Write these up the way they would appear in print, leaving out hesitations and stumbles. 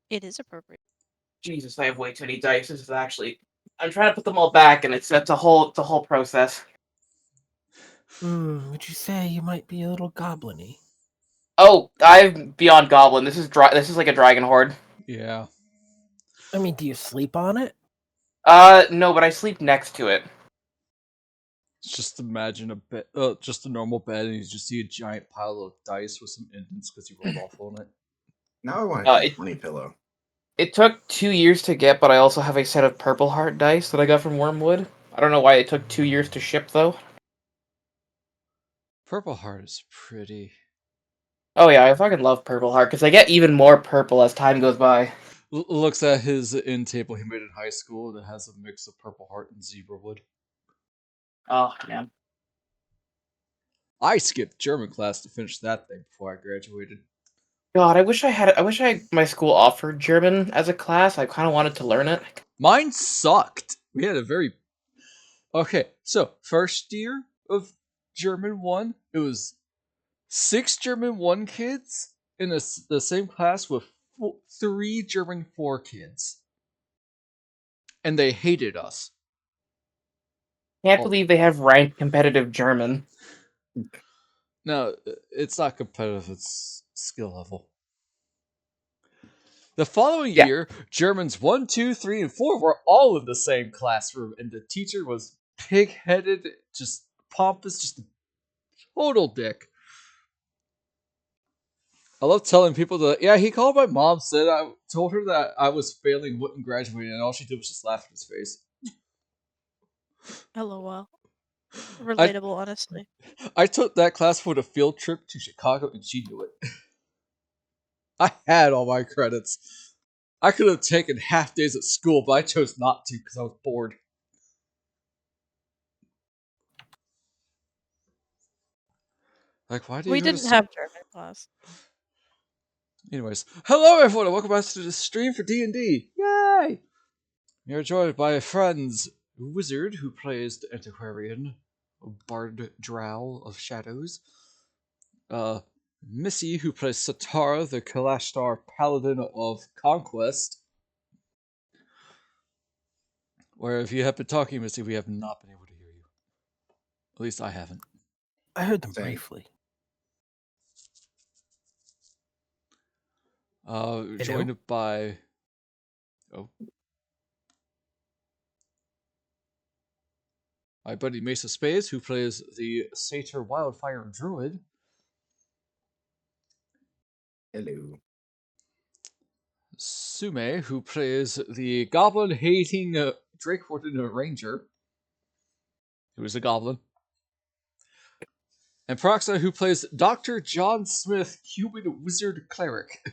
It is appropriate. Jesus, I have way too many dice. This is actually... I'm trying to put them all back, and it's a whole process. Would you say you might be a little goblin-y? Oh, I'm beyond goblin. This is like a dragon horde. Yeah. I mean, do you sleep on it? No, but I sleep next to it. Just imagine a bed, just a normal bed, and you just see a giant pile of dice with some indents because you rolled off on it. Now I want a funny pillow. It took 2 years to get, but I also have a set of Purple Heart dice that I got from Wormwood. I don't know why it took 2 years to ship, though. Purple Heart is pretty. Oh yeah, I fucking love Purple Heart, because I get even more purple as time goes by. Looks at his end table he made in high school that has a mix of Purple Heart and Zebrawood. Oh, man. I skipped German class to finish that thing before I graduated. God, I wish my school offered German as a class. I kind of wanted to learn it. Mine sucked. We had a very... Okay, so, first year of German 1, it was 6 German 1 kids in the same class with 3 German 4 kids. And they hated us. Can't believe they have ranked competitive German. No, it's not competitive, it's skill level. The following year, Germans 1, 2, 3, and 4 were all in the same classroom, and the teacher was pig-headed, just pompous, just a total dick. I love telling people that, yeah, he called my mom, said I told her that I was failing, wouldn't graduate, and all she did was just laugh in his face. LOL. Relatable, honestly. I took that class for the field trip to Chicago, and she knew it. I had all my credits. I could have taken half days at school, but I chose not to because I was bored. Like, why do We you go didn't to have German class. Anyways, hello everyone, and welcome back to the stream for D&D. Yay! You're joined by friends Wizard, who plays the Antiquarian, Bard Drow of Shadows. Missy, who plays Satara, the Kalashtar Paladin of Conquest. Where if you have been talking, Missy, we have not been able to hear you. At least I haven't. I heard them briefly. Joined by... Oh. My buddy maceofspades, who plays the Satyr Wildfire Druid. Hello. Sume, who plays the goblin-hating Drakewarden Ranger, who is a goblin. And Peroxide, who plays Dr. John Smith, Cuban Wizard Cleric.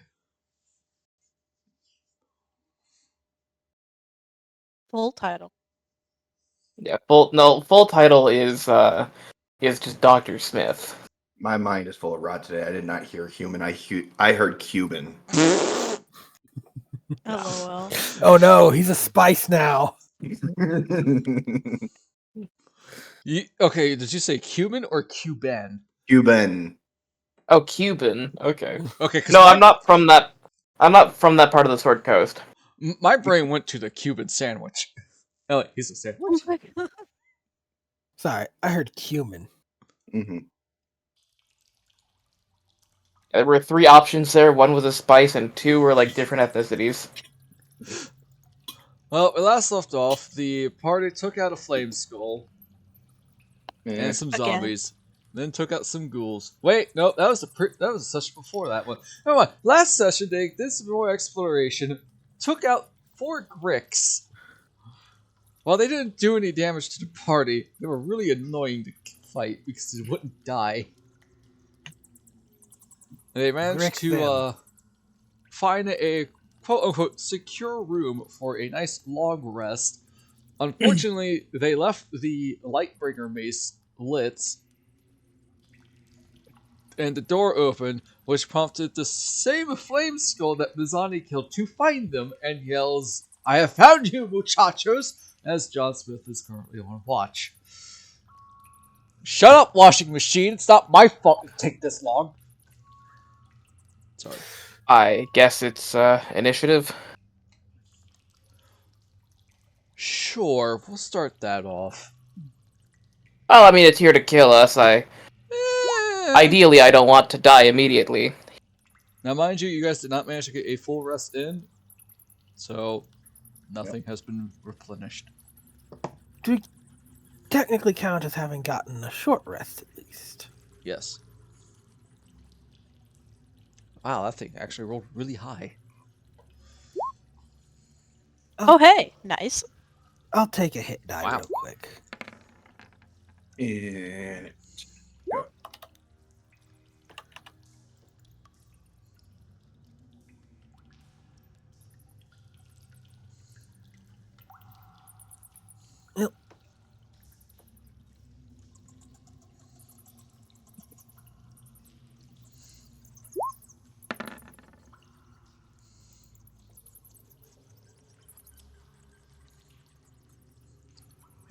Full title. Yeah, full title is just Dr. Smith. My mind is full of rot today. I did not hear human. I heard Cuban. LOL. Oh no, he's a spice now. Okay, did you say Cuban or Cuban? Cuban. Oh, Cuban. Okay. Okay. No, I'm not from that. I'm not from that part of the Sword Coast. My brain went to the Cuban sandwich. Oh, he's a sandwich. Oh my god. Sorry, I heard cumin. Mm-hmm. There were 3 options there. 1 was a spice, and 2 were like different ethnicities. Well, we last left off. The party took out a flame skull and some zombies. Then took out some ghouls. Wait, no, that was a session before that one. Never mind. Last session, they did some more exploration. Took out 4 Gricks. While they didn't do any damage to the party, they were really annoying to fight because they wouldn't die. And they managed to find a quote-unquote secure room for a nice long rest. Unfortunately, they left the Lightbringer mace lit, and the door opened, which prompted the same flame skull that Mizani killed to find them and yells, "I have found you, muchachos!" as John Smith is currently on watch. Shut up, washing machine! It's not my fault it take this long. Sorry. I guess it's initiative. Sure, we'll start that off. Well, I mean, it's here to kill us. Eh. Ideally, I don't want to die immediately. Now, mind you, you guys did not manage to get a full rest in, so nothing has been replenished. Do we technically count as having gotten a short rest at least? Yes. Wow, that thing actually rolled really high. Oh, hey, nice. I'll take a hit die Wow. real quick. And go. Yep.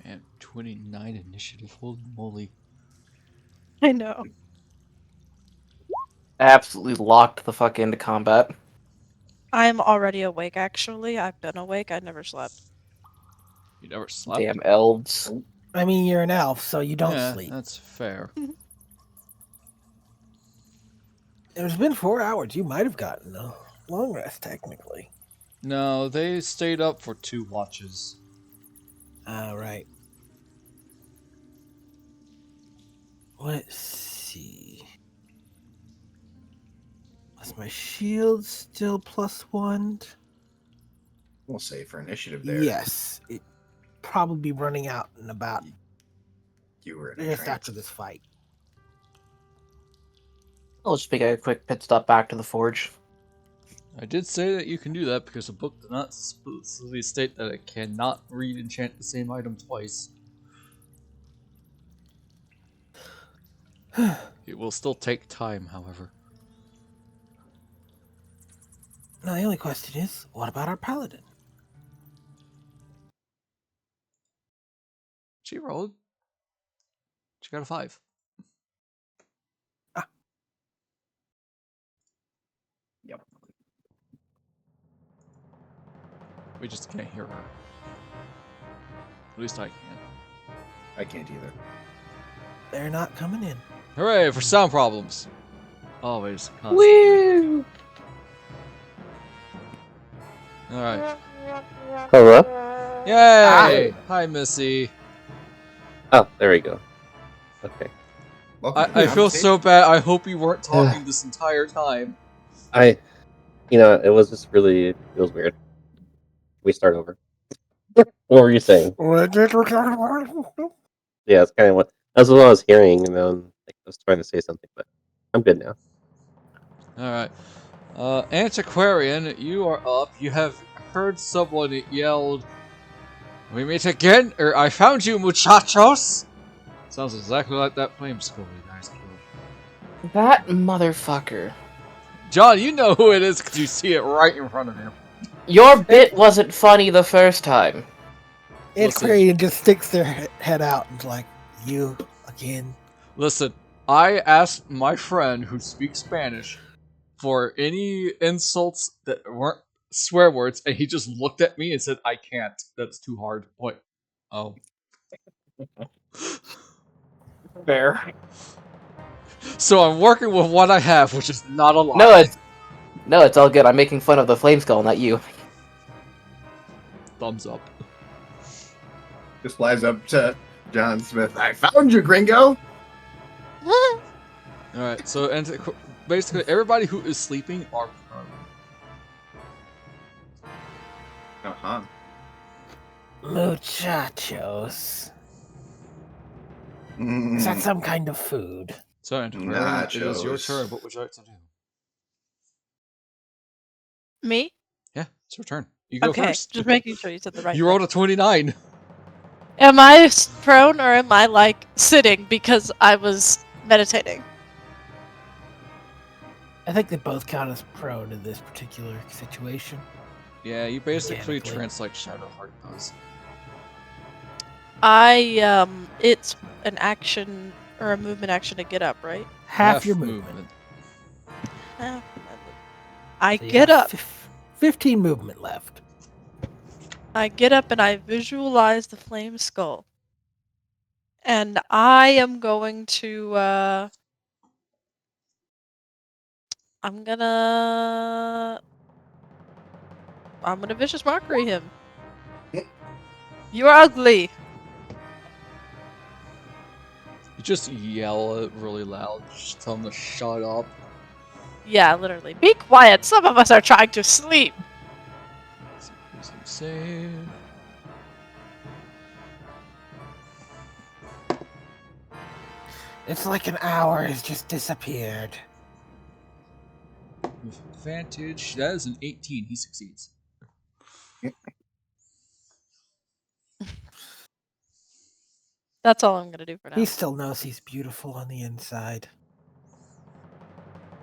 Man, 29 initiative. Holy moly. I know. Absolutely locked the fuck into combat. I'm already awake, actually. I've been awake. I never slept. You never slept? Damn elves. I mean, you're an elf, so you don't Yeah, sleep. that's fair. It's been 4 hours. You might have gotten a long rest, technically. No, they stayed up for 2 watches. Right. Let's see. Was my shield still +1? We'll say for initiative there. Yes. It probably be running out in about You were in a just trance. after this fight. I'll just make a quick pit stop back to the forge. I did say that you can do that because the book did not explicitly state that it cannot read enchant the same item twice. It will still take time, however. Now, the only question is, what about our paladin? She rolled. She got a 5. Ah. Yep. We just can't hear her. At least I can't. I can't either. They're not coming in. Hooray for sound problems! Always. Constantly. Woo! Alright. Hello? Yay! Hi, Missy. Oh, there we go. Okay. Welcome to I the feel stage. so bad. I hope you weren't talking this entire time. It was just really, it was weird. We start over. What were you saying? Yeah, it's kind of that's what I was hearing, and then I was trying to say something, but I'm good now. Alright. Antiquarian, you are up. You have heard someone yelled, "We meet again," or "I found you, muchachos!" Sounds exactly like that flame skull you guys killed. That motherfucker. John, you know who it is because you see it right in front of you. Your bit wasn't funny the first time. Antiquarian just sticks their head out and is like, you again? Listen, I asked my friend who speaks Spanish for any insults that weren't swear words, and he just looked at me and said, "I can't. That's too hard." What? Oh. Fair. So I'm working with what I have, which is not a lot. No, it's all good. I'm making fun of the flame skull, not you. Thumbs up. Just flies up to John Smith. I found you, gringo! Alright, so basically everybody who is sleeping are prone. Uh-huh. Muchachos. Is that some kind of food? So Antiquarian, it is your Nachos. turn. What would you like to do? Me? Yeah, it's your turn. You go Okay, first. just making sure you said the right You thing. rolled a 29. Am I prone or am I, like, sitting because I was meditating? I think they both count as prone in this particular situation. Yeah, you basically Mechanically. trance like Shadowheart does. It's an action or a movement action to get up, right? Half your movement. Eh, I So you get have up. 15 movement left. I get up and I visualize the flame skull. And I am going to, I'm gonna vicious mockery him. You're ugly. You just yell it really loud. Just tell him to shut up. Yeah, literally. Be quiet. Some of us are trying to sleep. Wisdom save. It's like an hour has just disappeared. With advantage. That is an 18. He succeeds. That's all I'm gonna do for now. He still knows he's beautiful on the inside.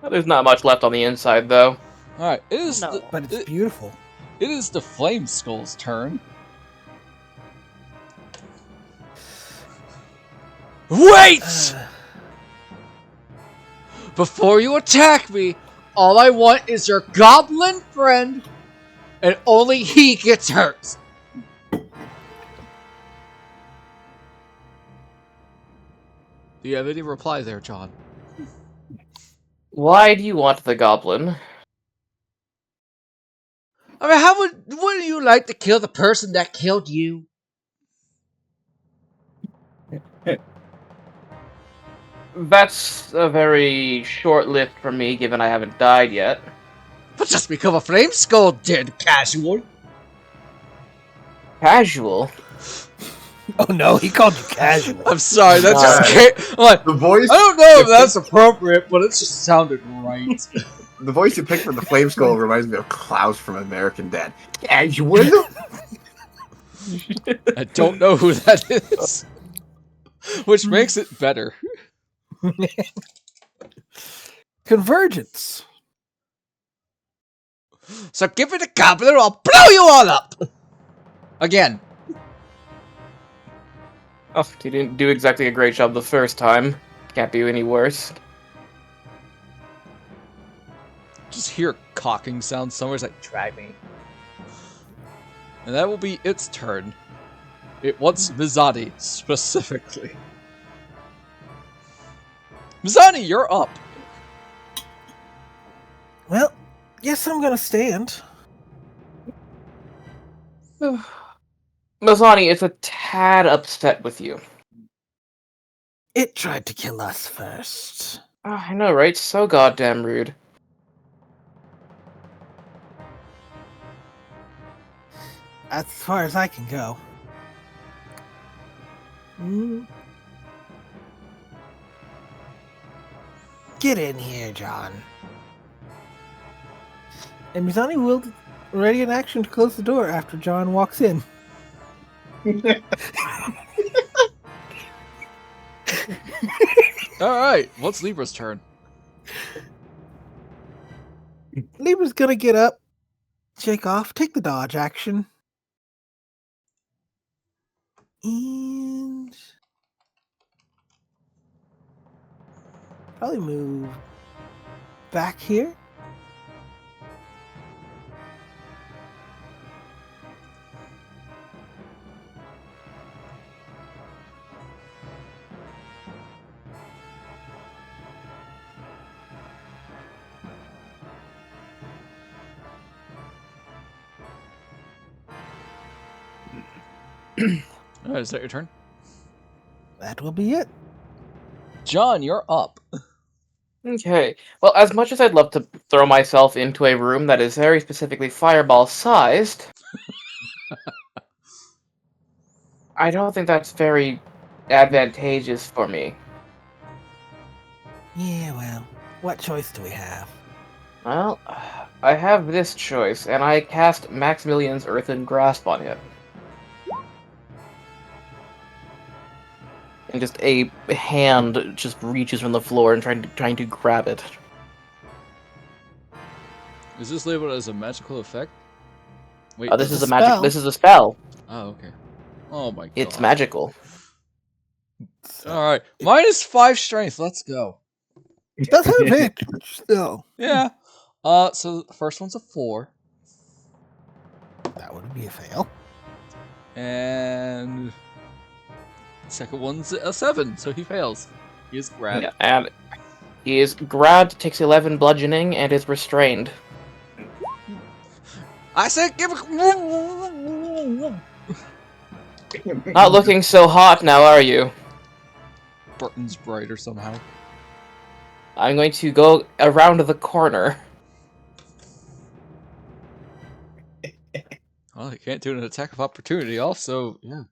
Well, there's not much left on the inside, though. Alright, it is No. But it's beautiful. It is the Flame Skull's turn. Wait! Before you attack me, all I want is your goblin friend, and only he gets hurt. Do you have any reply there, John? Why do you want the goblin? I mean, how wouldn't you like to kill the person that killed you? That's a very short list for me, given I haven't died yet. But just become a flame skull, dead casual. Casual? Oh no, he called you casual. I'm sorry, that just came. I'm like, The voice. I don't know if that's appropriate, but it just sounded right. The voice you picked for the Flame Skull reminds me of Klaus from American Dad. Casual. I don't know who that is, which makes it better. Convergence. So give me the goblin or I'll blow you all up! Again. Oh, you didn't do exactly a great job the first time. Can't do any worse. Just hear cocking sound somewhere. It's like, try me. And that will be its turn. It wants Mizani, specifically. Mizani, you're up. Well, yes, I'm gonna stand. Mizani is a tad upset with you. It tried to kill us first. Oh, I know, right? So goddamn rude. As far as I can go. Get in here, John. And Mizani will ready in action to close the door after John walks in. Alright, what's Libra's turn? Libra's gonna get up, shake off, take the dodge action. And probably move back here. Alright, is that your turn? That will be it. John, you're up. Okay. Well, as much as I'd love to throw myself into a room that is very specifically fireball-sized, I don't think that's very advantageous for me. Yeah, well, what choice do we have? Well, I have this choice, and I cast Maximilian's Earthen Grasp on it. And just a hand just reaches from the floor and trying to grab it. Is this labeled as a magical effect? Wait, This It's is a a magic. spell. This is a spell. oh, okay. Oh my god. It's magical. Alright, minus 5 strength, let's go. It does have advantage, still. Yeah. So the first one's a 4. That would be a fail. And the second one's a 7, so he fails. He is grabbed. Yeah, and he is grabbed, takes 11 bludgeoning, and is restrained. I said give it. Not looking so hot now, are you? Burton's brighter somehow. I'm going to go around the corner. Well, he can't do an attack of opportunity. Also, yeah.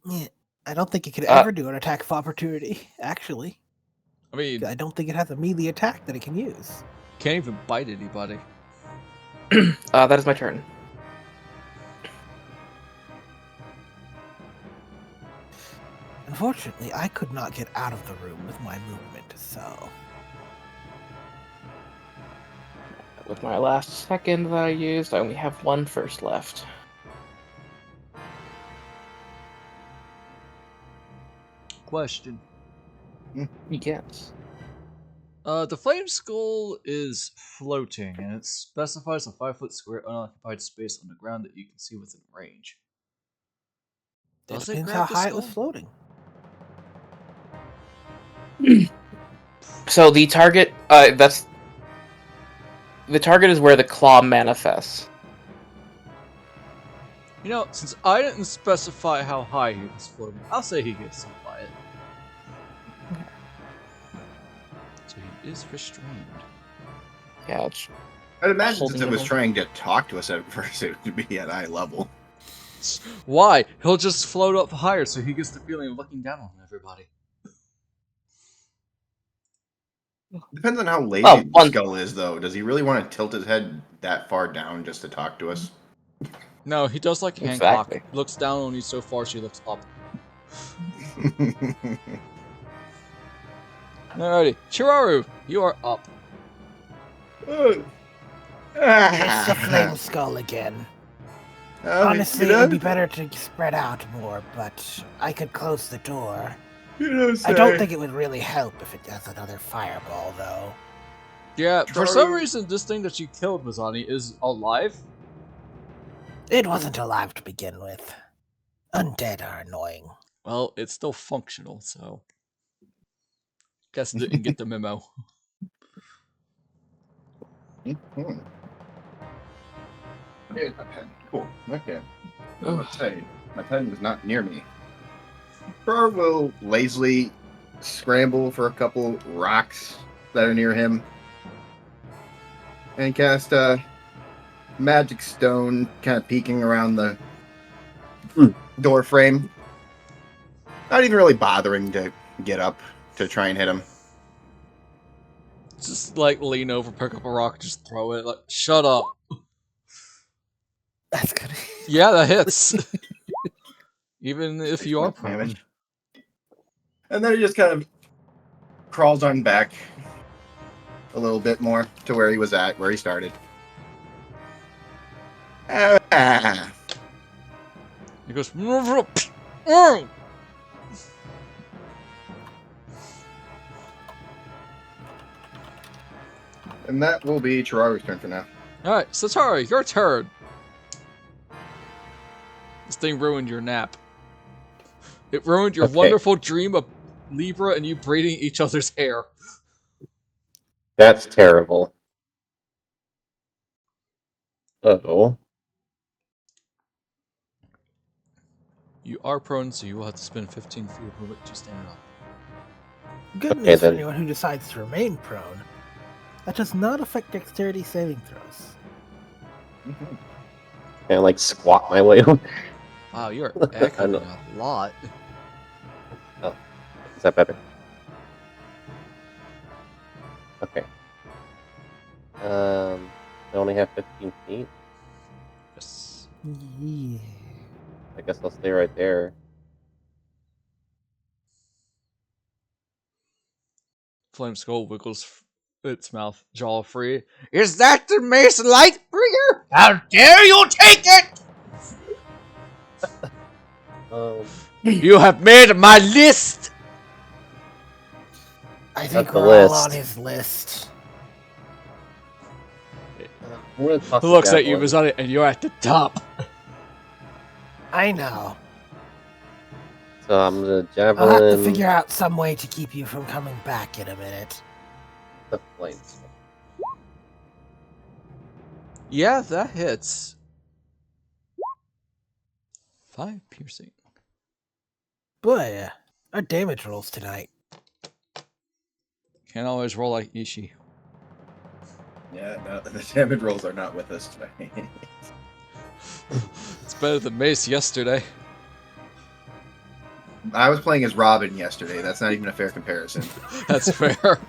Yeah, I don't think it could ever do an attack of opportunity, actually. I mean, I don't think it has a melee attack that it can use. can't even bite anybody. That is my turn. Unfortunately, I could not get out of the room with my movement, so... With my last second that I used, I only have 1 first left. Question. Yes. The flame skull is floating, and it specifies a 5-foot square unoccupied space on the ground that you can see within range. Does it depends grab how the high it skull? was floating. So the target, the target is where the claw manifests. You know, since I didn't specify how high he was floating, I'll say he gets hit by it. So he is restrained. Yeah, it's I'd imagine Holding since it was him. trying to talk to us at first, it would be at eye level. Why? He'll just float up higher so he gets the feeling of looking down on everybody. Depends on how lazy Well, the one- skull is, though. Does he really want to tilt his head that far down just to talk to us? No, he does like Hancock. Exactly. Looks down on you so far she looks up. Alrighty. Cheraru, you are up. It's the flame skull again. Honestly, it would be better to spread out more, but I could close the door. I don't think it would really help if it does another fireball, though. Yeah, for some Cheraru. reason this thing that you killed, Mizani, is alive. It wasn't alive to begin with. Undead are annoying. Well, it's still functional, so... Guess didn't get the memo. Mhm. Here's my pen. Cool. Okay. Let's say my pen was not near me. Cheraru will lazily scramble for a couple rocks that are near him and cast a magic stone, kind of peeking around the door frame. Not even really bothering to get up to try and hit him. Just like lean over, pick up a rock, just throw it. Like, shut up. That's good. Yeah, that hits. Even if you are prone. Damage. And then he just kind of crawls on back a little bit more to where he was at, where he started. Ah. He goes. And that will be Cheraru's turn for now. Alright, Satara, your turn. This thing ruined your nap. It ruined your Okay. wonderful dream of Libra and you braiding each other's hair. That's terrible. Uh-oh. You are prone, so you will have to spend 15 feet of movement to stand up. Good Okay, news for then. anyone who decides to remain prone. That does not affect dexterity saving throws. Can I, like, squat my way over? Wow, you're I echoing know. a lot. Is that better? Okay. I only have 15 feet. Yes. Yeah. I guess I'll stay right there. Flame Skull wiggles its mouth, jaw free. Is that the Mace Lightbringer? How dare you take it! You have made my list! I think That's the we're all list. on his list. I'm gonna toss the Looks at you, javelin. Mizani, and you're at the top. I know. So I'm gonna I'll have to javelin figure out some way to keep you from coming back in a minute. the flames. Yeah, that hits. 5 piercing. Boy, our damage rolls tonight. Can't always roll like Ishii. Yeah, no, the damage rolls are not with us today. It's better than Mace yesterday. I was playing as Robin yesterday. That's not even a fair comparison. That's fair.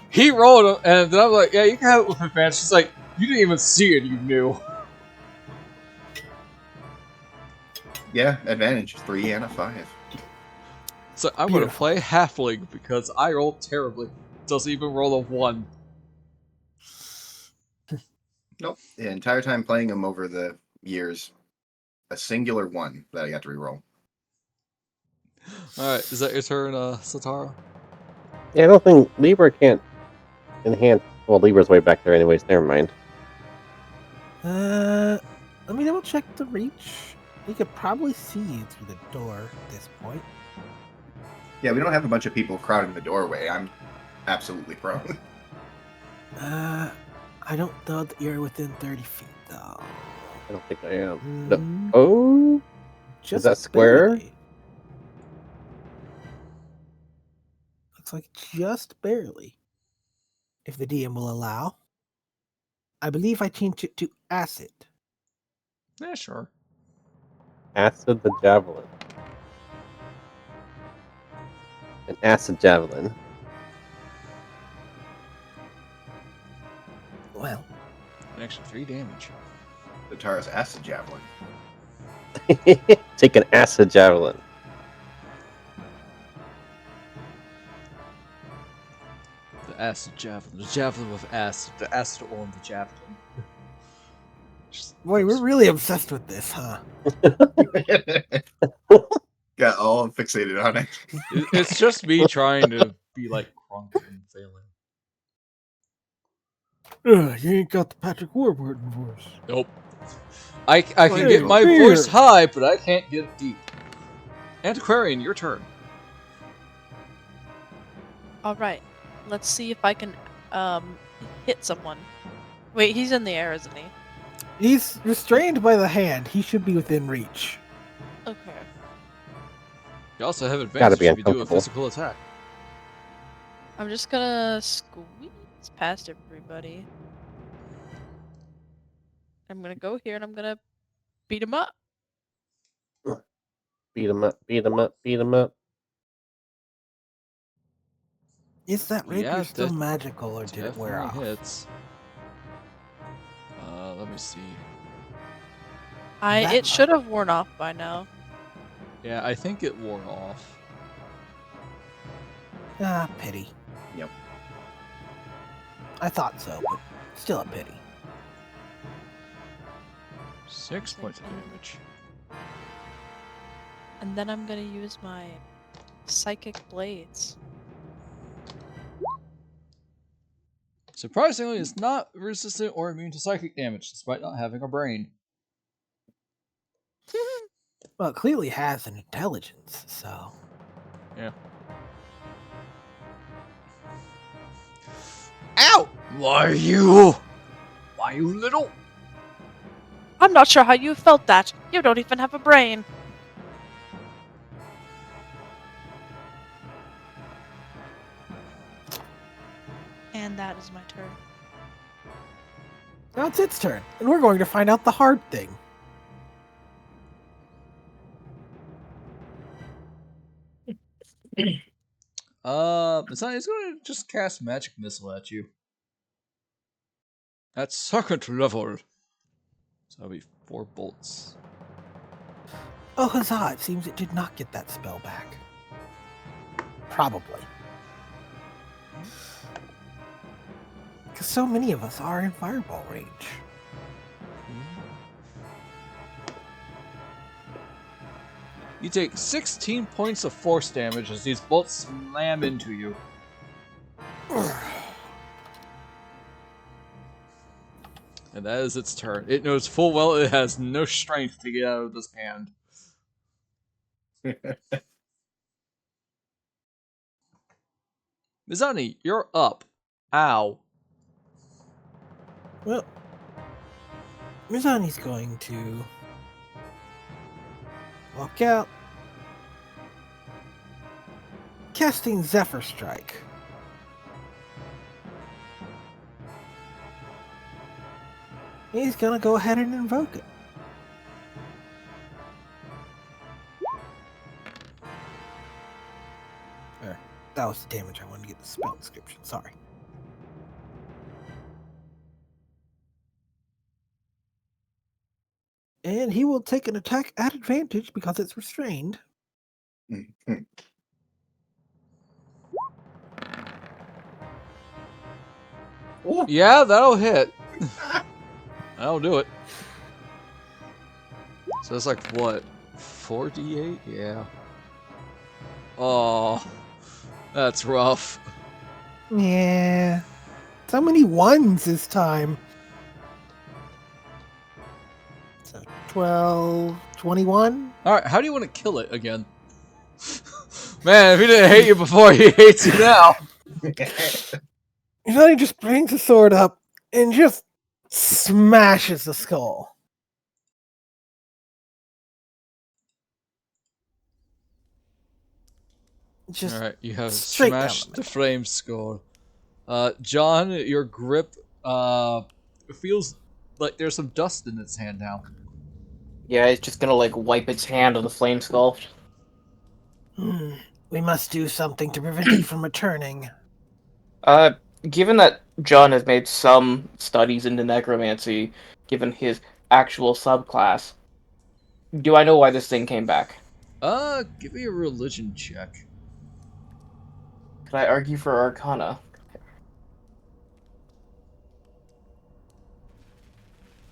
He rolled him, and then I'm like, yeah, you can have it with advantage. She's like, you didn't even see it, you knew. Yeah, advantage 3 and a 5. So I'm going to play Halfling because I rolled terribly. Doesn't even roll a 1. Nope. The entire time playing him over the years, a singular 1 that I got to reroll. Alright, is that your turn, Satara? Yeah, I don't think Libra can't enhance. Well, Libra's way back there, anyways. Never mind. Let me double check the reach. We could probably see you through the door at this point. Yeah, we don't have a bunch of people crowding the doorway. I'm absolutely prone. I don't know that you're within 30 feet, though. I don't think I am. Mm, No. Oh, just that square? barely. Looks like just barely. If the DM will allow. I believe I changed it to acid. Yeah, sure. acid the javelin. An acid javelin. Well, An extra 3 damage. Satara's acid javelin. Take an acid javelin. The acid javelin. The javelin with acid. The acid on the javelin. boy, we're really obsessed with this, huh? Got all fixated on it. It's just me trying to be like Crunk and failing. You ain't got the Patrick Warburton voice. Nope. I can Hey, get my beer. voice high, but I can't get it deep. Antiquarian, your turn. Alright. Let's see if I can hit someone. Wait, he's in the air, isn't he? He's restrained by the hand. He should be within reach. Okay. You also have Gotta advantage be if you do a uncomfortable. physical attack. I'm just gonna squeeze past everybody. I'm gonna go here and I'm gonna beat him up. Beat him up, beat him up, beat him up. Is that rapier Yeah, still that magical or did it wear off? Definitely hits. Let me see. That It should have worn off by now. Yeah, I think it wore off. Ah, pity. Yep. I thought so, but still a pity. 6 points of damage. And then I'm gonna use my psychic blades. Surprisingly, it's not resistant or immune to psychic damage, despite not having a brain. Well, it clearly has an intelligence, so. Yeah. Ow! Why you little? I'm not sure how you felt that. You don't even have a brain. And that is my turn. Now it's its turn, and we're going to find out the hard thing. Mizani is going to just cast magic missile at you. At second level. So that'll be 4 bolts. Oh, huzzah! It seems it did not get that spell back. Probably. Because so many of us are in fireball range. You take 16 points of force damage as these bolts slam into you. And that is its turn. It knows full well it has no strength to get out of this hand. Mizani, you're up. Ow. Well, Mizani's going to walk out, casting Zephyr Strike. He's gonna go ahead and invoke it. That was the damage. I wanted to get the spell description. Sorry. And he will take an attack at advantage because it's restrained. Yeah, that'll hit. That'll do it. So that's like, what? 4d8? Yeah. Oh, that's rough. Yeah. So many ones this time. So 12, 21. Alright, how do you want to kill it again? Man, if he didn't hate you before, he hates you now. Then he just brings the sword up and just smashes the skull. Just Alright, you have straight down smashed the the flame skull. John, your grip feels like there's some dust in its hand now. Yeah, it's just gonna like wipe its hand on the flame skull. We must do something to prevent it from returning. Given that John has made some studies into necromancy, given his actual subclass, do I know why this thing came back? Give me a religion check. Could I argue for Arcana?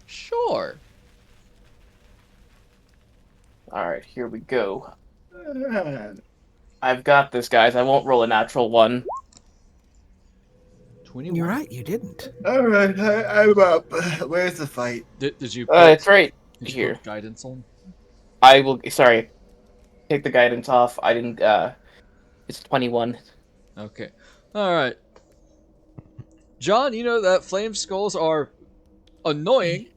Sure. Alright, here we go. I've got this, guys. I won't roll a natural one. 21. You're right, you didn't. Alright, I'm up. Where's the fight? Did you It's right did you here. put guidance on? I will. Sorry. Take the guidance off. I didn't. It's 21. Okay. Alright. John, you know that flame skulls are annoying.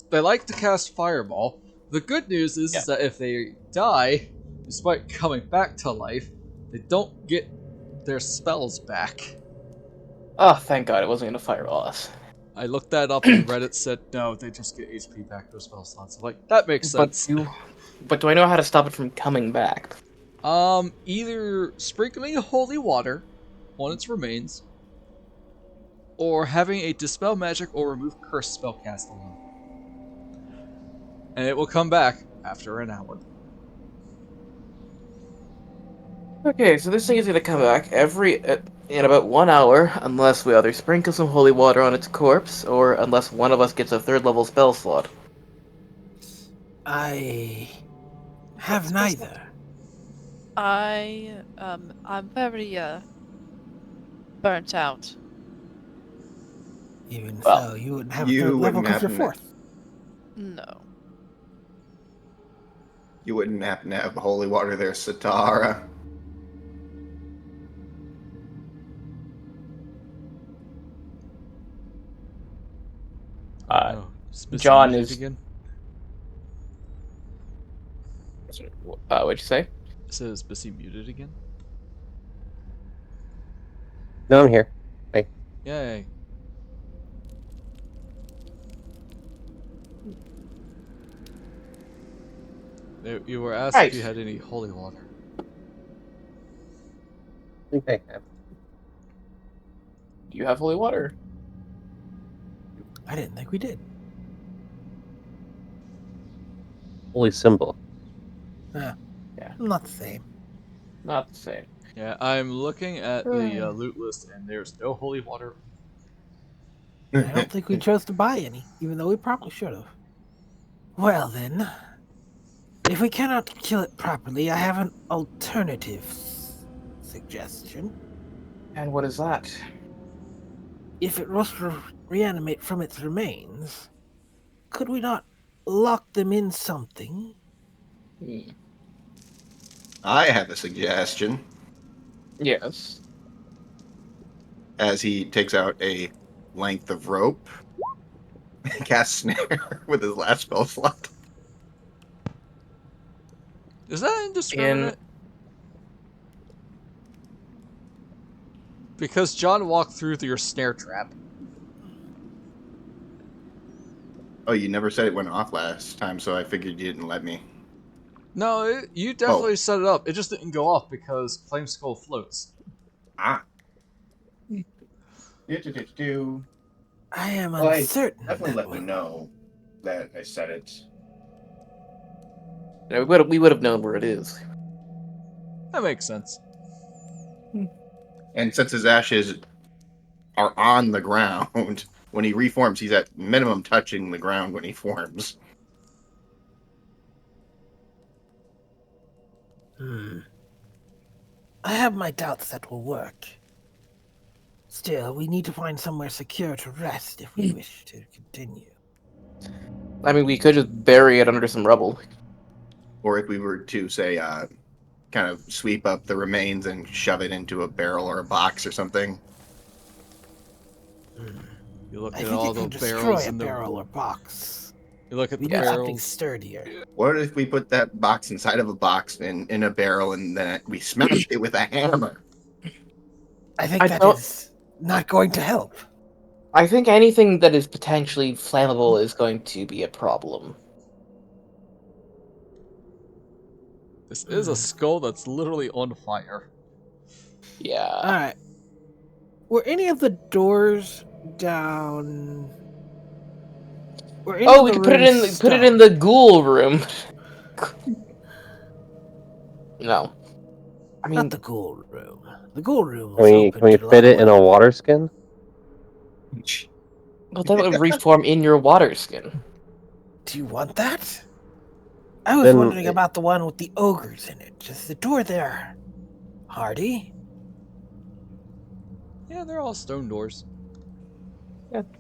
They like to cast fireball. The good news is that if they die, despite coming back to life, they don't get their spells back. Oh, thank God it wasn't gonna fireball us. I looked that up and Reddit said no, they just get HP back to spell slots. I'm like, that makes sense. But do I know how to stop it from coming back? Either sprinkling holy water on its remains, or having a dispel magic or remove curse spell cast on them. And it will come back after an hour. Okay, so this thing is gonna come back in about 1 hour, unless we either sprinkle some holy water on its corpse, or unless one of us gets a 3rd level spell slot. I have neither. I'm very burnt out. Even Well, so, you wouldn't have a you 3rd level wouldn't because you're happen 4th. No. You wouldn't happen to have holy water there, Satara. John muted is- again. What'd you say? So is Missy muted again? No, I'm here. Hey. Yay. You were asked if you had any holy water. I think I have. Do you have holy water? I didn't think we did. Holy symbol. Not the same. Not the same. Yeah, I'm looking at the loot list and there's no holy water. I don't think we chose to buy any, even though we probably should have. Well then, if we cannot kill it properly, I have an alternative suggestion. And what is that? if it was to reanimate from its remains, could we not lock them in something? I have a suggestion. Yes. As he takes out a length of rope, casts snare with his last spell slot. Is that indiscriminate? Because John walked through your snare trap. Oh, you never said it went off last time, so I figured you didn't let me. No, you definitely set it up. It just didn't go off because Flame Skull floats. Ah. I am Well, uncertain. definitely that let me one. know that I said it. Yeah, we would have known where it is. That makes sense. And since his ashes are on the ground, when he reforms, he's at minimum touching the ground when he forms. I have my doubts that will work. Still, we need to find somewhere secure to rest if we wish to continue. I mean, we could just bury it under some rubble. Or if we were to, say, kind of sweep up the remains and shove it into a barrel or a box or something. You look I at think all it the can destroy barrels a in the. barrel or box. You look at We the need something barrels. sturdier. What if we put that box inside of a box in a barrel and then we smashed it with a hammer? I think I that don't- is not going to help. I think anything that is potentially flammable is going to be a problem. This is a skull that's literally on fire. Yeah. Alright. Were any of the doors down? Were any Oh, of we the could put it rooms in stone? the ghoul room. No. I mean, Not the ghoul room. The ghoul room Can was we open can we to fit it in a water skin? well, that would reform in your water skin. Do you want that? I was Then wondering about the one with the ogres in it. Is the door there hardy? Yeah, they're all stone doors.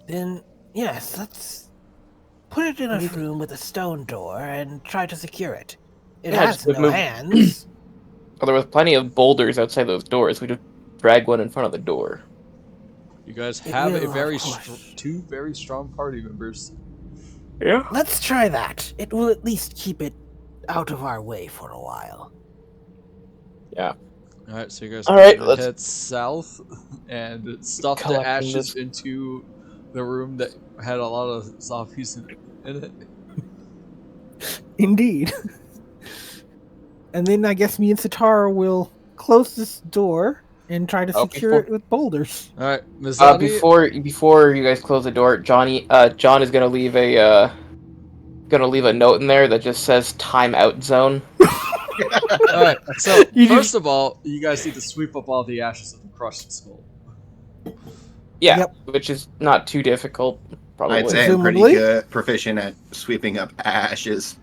Then, yes, let's put it in a room with a stone door and try to secure it. It Yeah, has just no move- hands. Well, there was plenty of boulders outside those doors. We just drag one in front of the door. You guys It have a will, very of course. two very strong party members. Yeah. Let's try that. It will at least keep it out of our way for a while. Yeah. All right, so you guys All are right, gonna let's- head south and stuff the Collecting ashes this. into the room that had a lot of zombies in it. Indeed. And then I guess me and Satara will close this door and try to Oh, secure before- it with boulders. All right, Mizani. Before you guys close the door, John is gonna leave a note in there that just says "timeout zone." All right, so You first just- of all, you guys need to sweep up all the ashes of the crushed skull. Yeah, Yep. which is not too difficult, probably. I'd say I'm pretty Presumably. good, proficient at sweeping up ashes.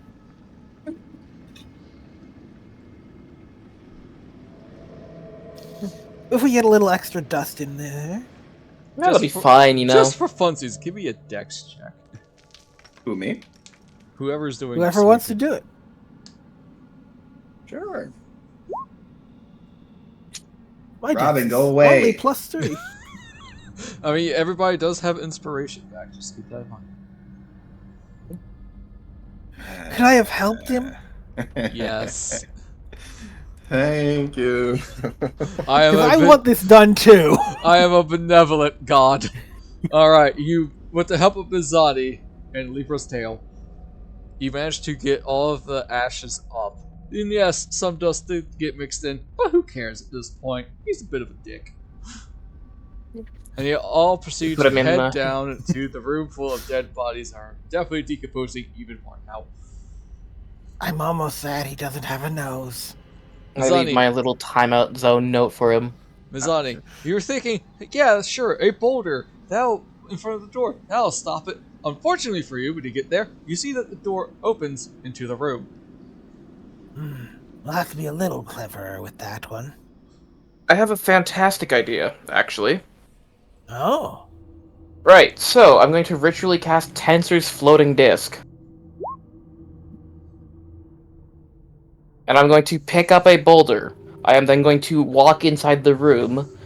If we get a little extra dust in there. That'll Just be for- fine, you know. Just for funsies, give me a dex check. Who, me? Whoever's doing Whoever wants to sweeping. do it. Sure. My Robin, dex go is away. Only +3. I mean, everybody does have inspiration back. Just keep that in mind. Could I have helped him? Yes. Thank you. I am. Because A I ben- want this done too. I am a benevolent god. All right, you, with the help of Mizani and Libra's tail, you managed to get all of the ashes up. And yes, some dust did get mixed in, but who cares at this point? He's a bit of a dick. And you all proceed Put to him in, head down to the room full of dead bodies are definitely decomposing even more now. I'm almost sad he doesn't have a nose. I leave Mizani. my little timeout zone note for him. Mizani, you were thinking, yeah, sure, a boulder. That'll, in front of the door. That'll stop it. Unfortunately for you, when you get there, you see that the door opens into the room. We'll have to be a little cleverer with that one. I have a fantastic idea, actually. Oh, Right, so I'm going to ritually cast Tensor's Floating Disc. And I'm going to pick up a boulder. I am then going to walk inside the room,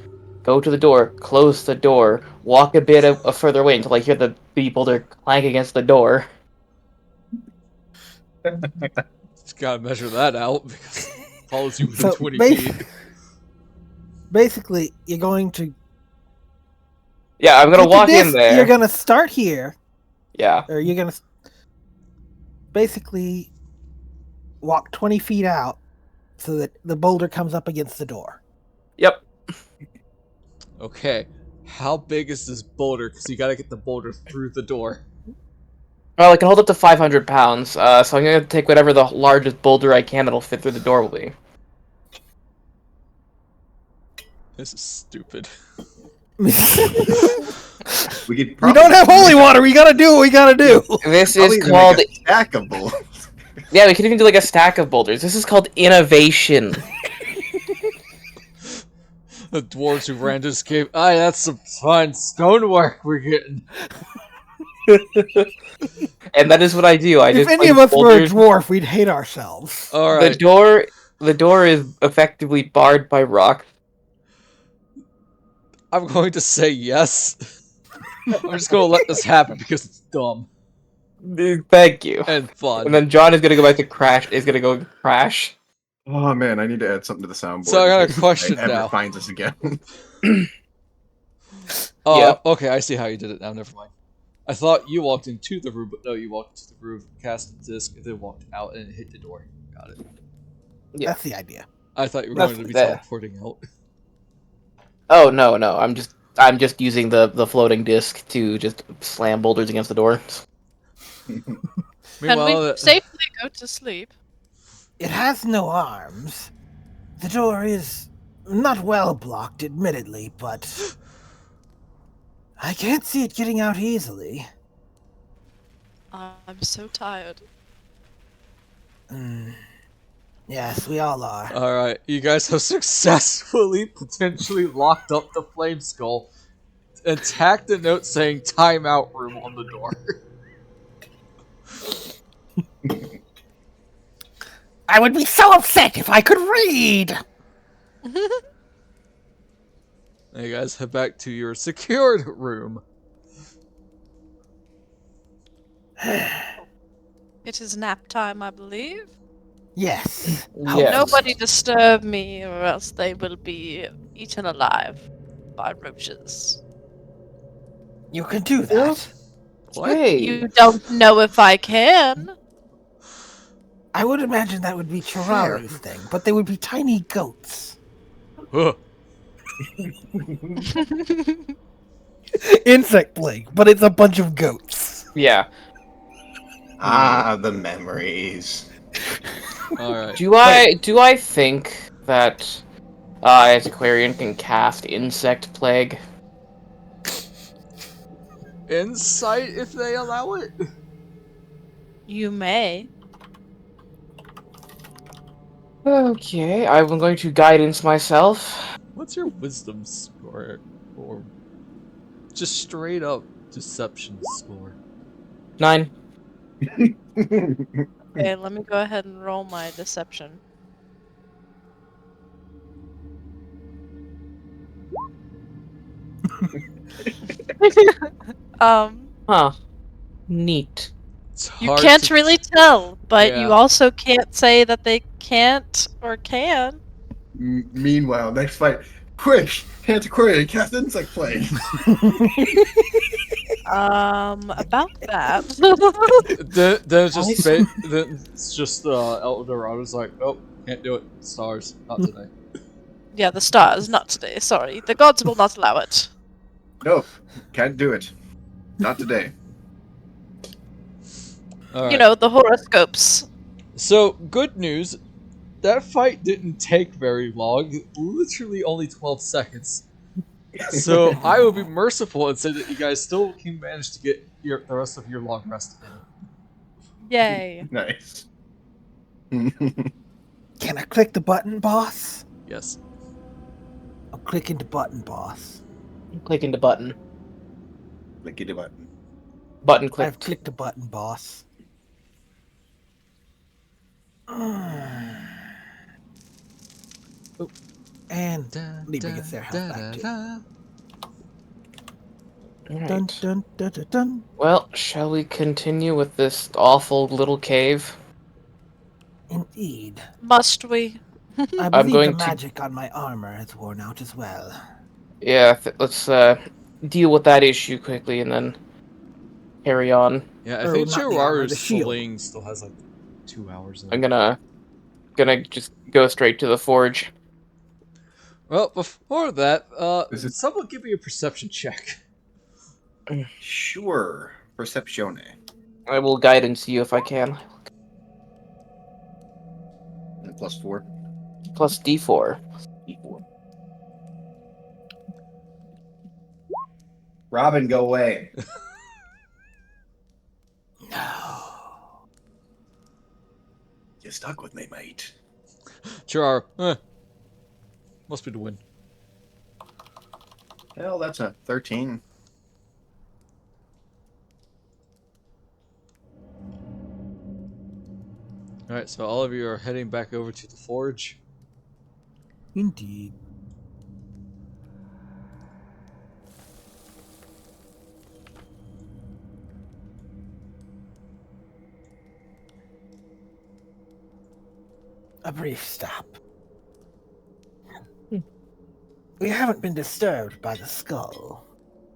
go to the door, close the door, walk a bit further away until I hear the boulder clank against the door. Just gotta measure that out because it follows you within So 20 feet. basically, you're going to Yeah, I'm gonna with the walk in disc, there. You're gonna start here, Yeah. or you're gonna basically walk 20 feet out so that the boulder comes up against the door. Yep. Okay, how big is this boulder? Because you gotta get the boulder through the door. Well, it can hold up to 500 pounds, so I'm gonna take whatever the largest boulder I can that'll fit through the door will be. This is stupid. We We don't have holy water. We gotta do what we gotta do. This is called... stackable. Yeah, we could even do like a stack of boulders. This is called innovation. The dwarves who ran to escape. Aye, that's some fine stonework we're getting. And that is what I do. If any of us were a dwarf, we'd hate ourselves. Alright. The door is effectively barred by rock. I'm going to say yes. I'm just going to let this happen because it's dumb. Thank you. And fun. And then John is gonna go back to crash. Is gonna go crash. Oh man, I need to add something to the soundboard. So I got a in case question Ed now. ever finds us again. Oh, Yep. okay, I see how you did it now. Never mind. I thought you walked into the room, but no, you walked into the room, cast the disc, and then walked out and hit the door. Got it. Yeah. That's the idea. I thought you were That's going to be that. teleporting out. Oh no. I'm just using the floating disc to just slam boulders against the door. Can Meanwhile, we safely go to sleep? It has no arms. The door is not well blocked, admittedly, but I can't see it getting out easily. I'm so tired. Yes, we all are. Alright, you guys have successfully potentially locked up the flame skull and tacked a note saying timeout room on the door. I would be so upset if I could read. Now you guys head back to your secured room. It is nap time, I believe. Yes. Yes. Nobody disturb me, or else they will be eaten alive by roaches. You can do that. What? Hey. You don't know if I can. I would imagine that would be Cheraru's thing, but they would be tiny goats. Huh. Insect plague, but it's a bunch of goats. Yeah. The memories. Alright. Do I think that Antiquarian can cast insect plague? Insight if they allow it? You may. Okay, I'm going to guidance myself. What's your wisdom score? Or just straight up deception score? 9. Okay, let me go ahead and roll my deception. Huh. Neat. It's You hard can't to- really tell, but Yeah. you also can't say that they can't or can. Meanwhile, next fight. Quick! Antiquarian, cast insect plague. About that. Then it's just then it's just El Dorado's like, oh, can't do it. Stars, not today. Yeah, the stars, not today, sorry. The gods will not allow it. No, can't do it. Not today. Alright. You know, the horoscopes. So, good news. That fight didn't take very long. Literally only 12 seconds. So, I will be merciful and say that you guys still can manage to get the rest of your long rest in. Yay. Nice. Can I click the button, boss? Yes. I'm clicking the button, boss. Clicking the button. Clickety button. Button click. I've clicked a button, boss. Oh, and let me bring its their health back too. Alright. Dun dun dun dun dun. Well, shall we continue with this awful little cave? Indeed. Must we? I I'm believe the going to- magic on my armor has worn out as well. Yeah, let's deal with that issue quickly and then carry on. Yeah, I Or think not the armor, the Cheraru's shield. sling still has like 2 hours in I'm it. gonna just go straight to the forge. Well, before that, Is it- someone give me a perception check. Sure. Perceptione. I will guidance you if I can. And +4. Plus D4. D4. Robin, go away. No. You stuck with me, mate. Cheraru, must be the win. Hell, that's a 13. Alright, so all of you are heading back over to the forge. Indeed. A brief stop. We haven't been disturbed by the skull,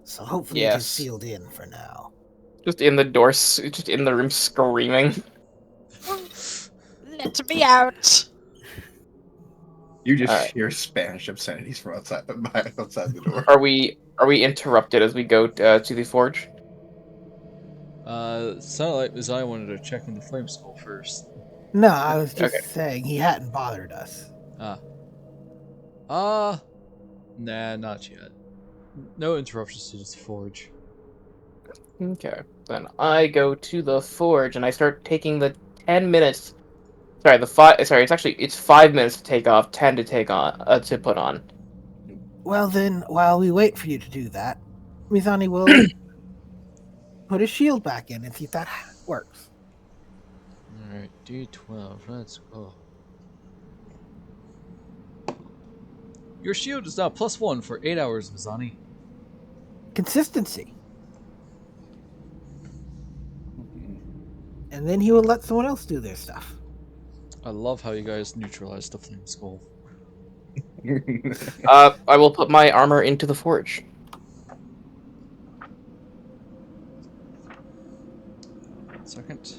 so hopefully it is Yes. sealed in for now. Just in the door, just in the room screaming. Let me out. You just Alright. hear Spanish obscenities from outside the door. Are we interrupted as we go to the forge? It sounded like Mizani wanted to check in the flame skull first. No, I was just Okay. saying he hadn't bothered us. Nah, not yet. No interruptions to this forge. Okay. Then I go to the forge and I start taking the 10 minutes. Sorry, it's 5 minutes to take off, 10 to take on to put on. Well then, while we wait for you to do that, Mizani will put his shield back in and see if that works. Alright, D12, let's go. Your shield is now +1 for 8 hours, Mizani. Consistency. And then he will let someone else do their stuff. I love how you guys neutralized the flame skull. I will put my armor into the forge. Second.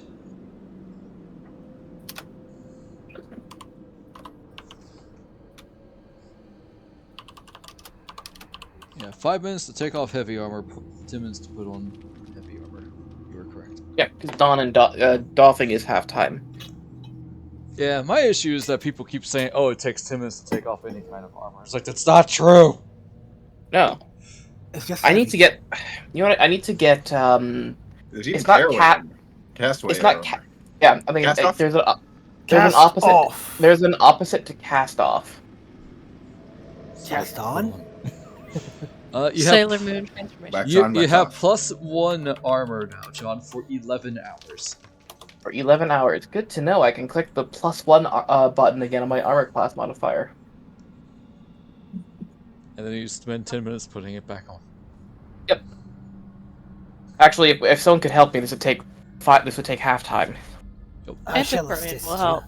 Yeah, 5 minutes to take off heavy armor, 10 minutes to put on heavy armor. You were correct. Yeah, because Don and doffing is half time. Yeah, my issue is that people keep saying, "Oh, it takes 10 minutes to take off any kind of armor." It's like that's not true. No, It's just I need to get. You know what? I need to get. It's not cat- Castaway. It's not cat. Yeah, I mean, Cast off? there's an Cast opposite. off. There's an opposite to cast off. Cast on? You have Sailor Moon transformation. Wax you, on, you wax have off. +1 armor now, John, for 11 hours. For 11 hours. Good to know. I can click the +1 button again on my armor class modifier. And then you spend 10 minutes putting it back on. Yep. Actually, if someone could help me, this would take half time. I shall Antiquarian assist will you. help.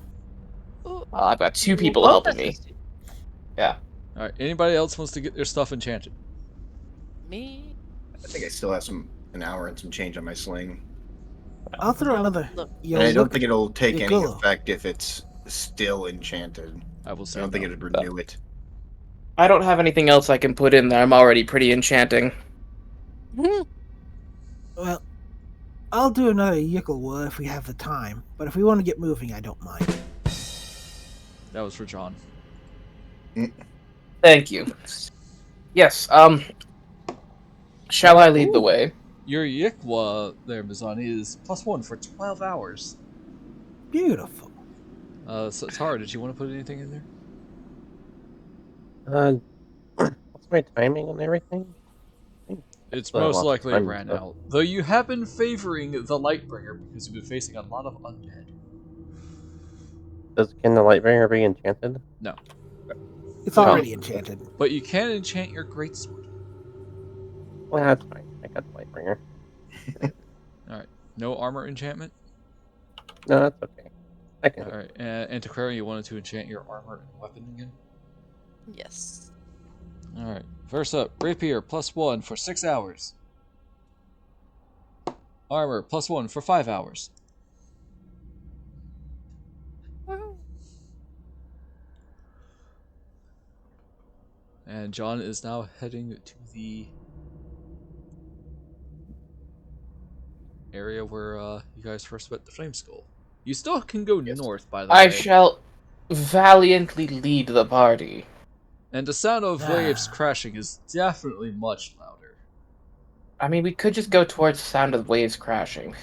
Ooh, I've got 2 people we'll helping both me. assist you. Alright, anybody else wants to get their stuff enchanted? Me? I think I still have an hour and some change on my sling. I'll throw another. Look, Yo, And I don't look, think it'll take any Piccolo. effect if it's still enchanted. I will I say don't think no. it'd renew it. I don't have anything else I can put in there. I'm already pretty enchanting. well, I'll do another Yicklewood if we have the time. But if we want to get moving, I don't mind. That was for John. Thank you. Yes, shall I lead the Ooh. way? Your Yikwa there, Mizani, is +1 for 12 hours. Beautiful. So it's hard. Did you want to put anything in there? What's my timing on everything? It's But I most lost likely friends, ran so- out. Though you have been favoring the Lightbringer because you've been facing a lot of undead. Can the Lightbringer be enchanted? No. It's But already you, enchanted. but you can enchant your greatsword. Well, that's fine. I got the Lightbringer. Alright. No armor enchantment? No, that's okay. I can. Alright. Antiquarian, you wanted to enchant your armor and weapon again? Yes. Alright. First up, Rapier +1 for 6 hours. Armor +1 for 5 hours. Woohoo. And John is now heading to the area where you guys first met the Flame Skull. You still can go Yes. north, by the I way. shall valiantly lead the party. And the sound of waves crashing is definitely much louder. I mean, we could just go towards the sound of waves crashing.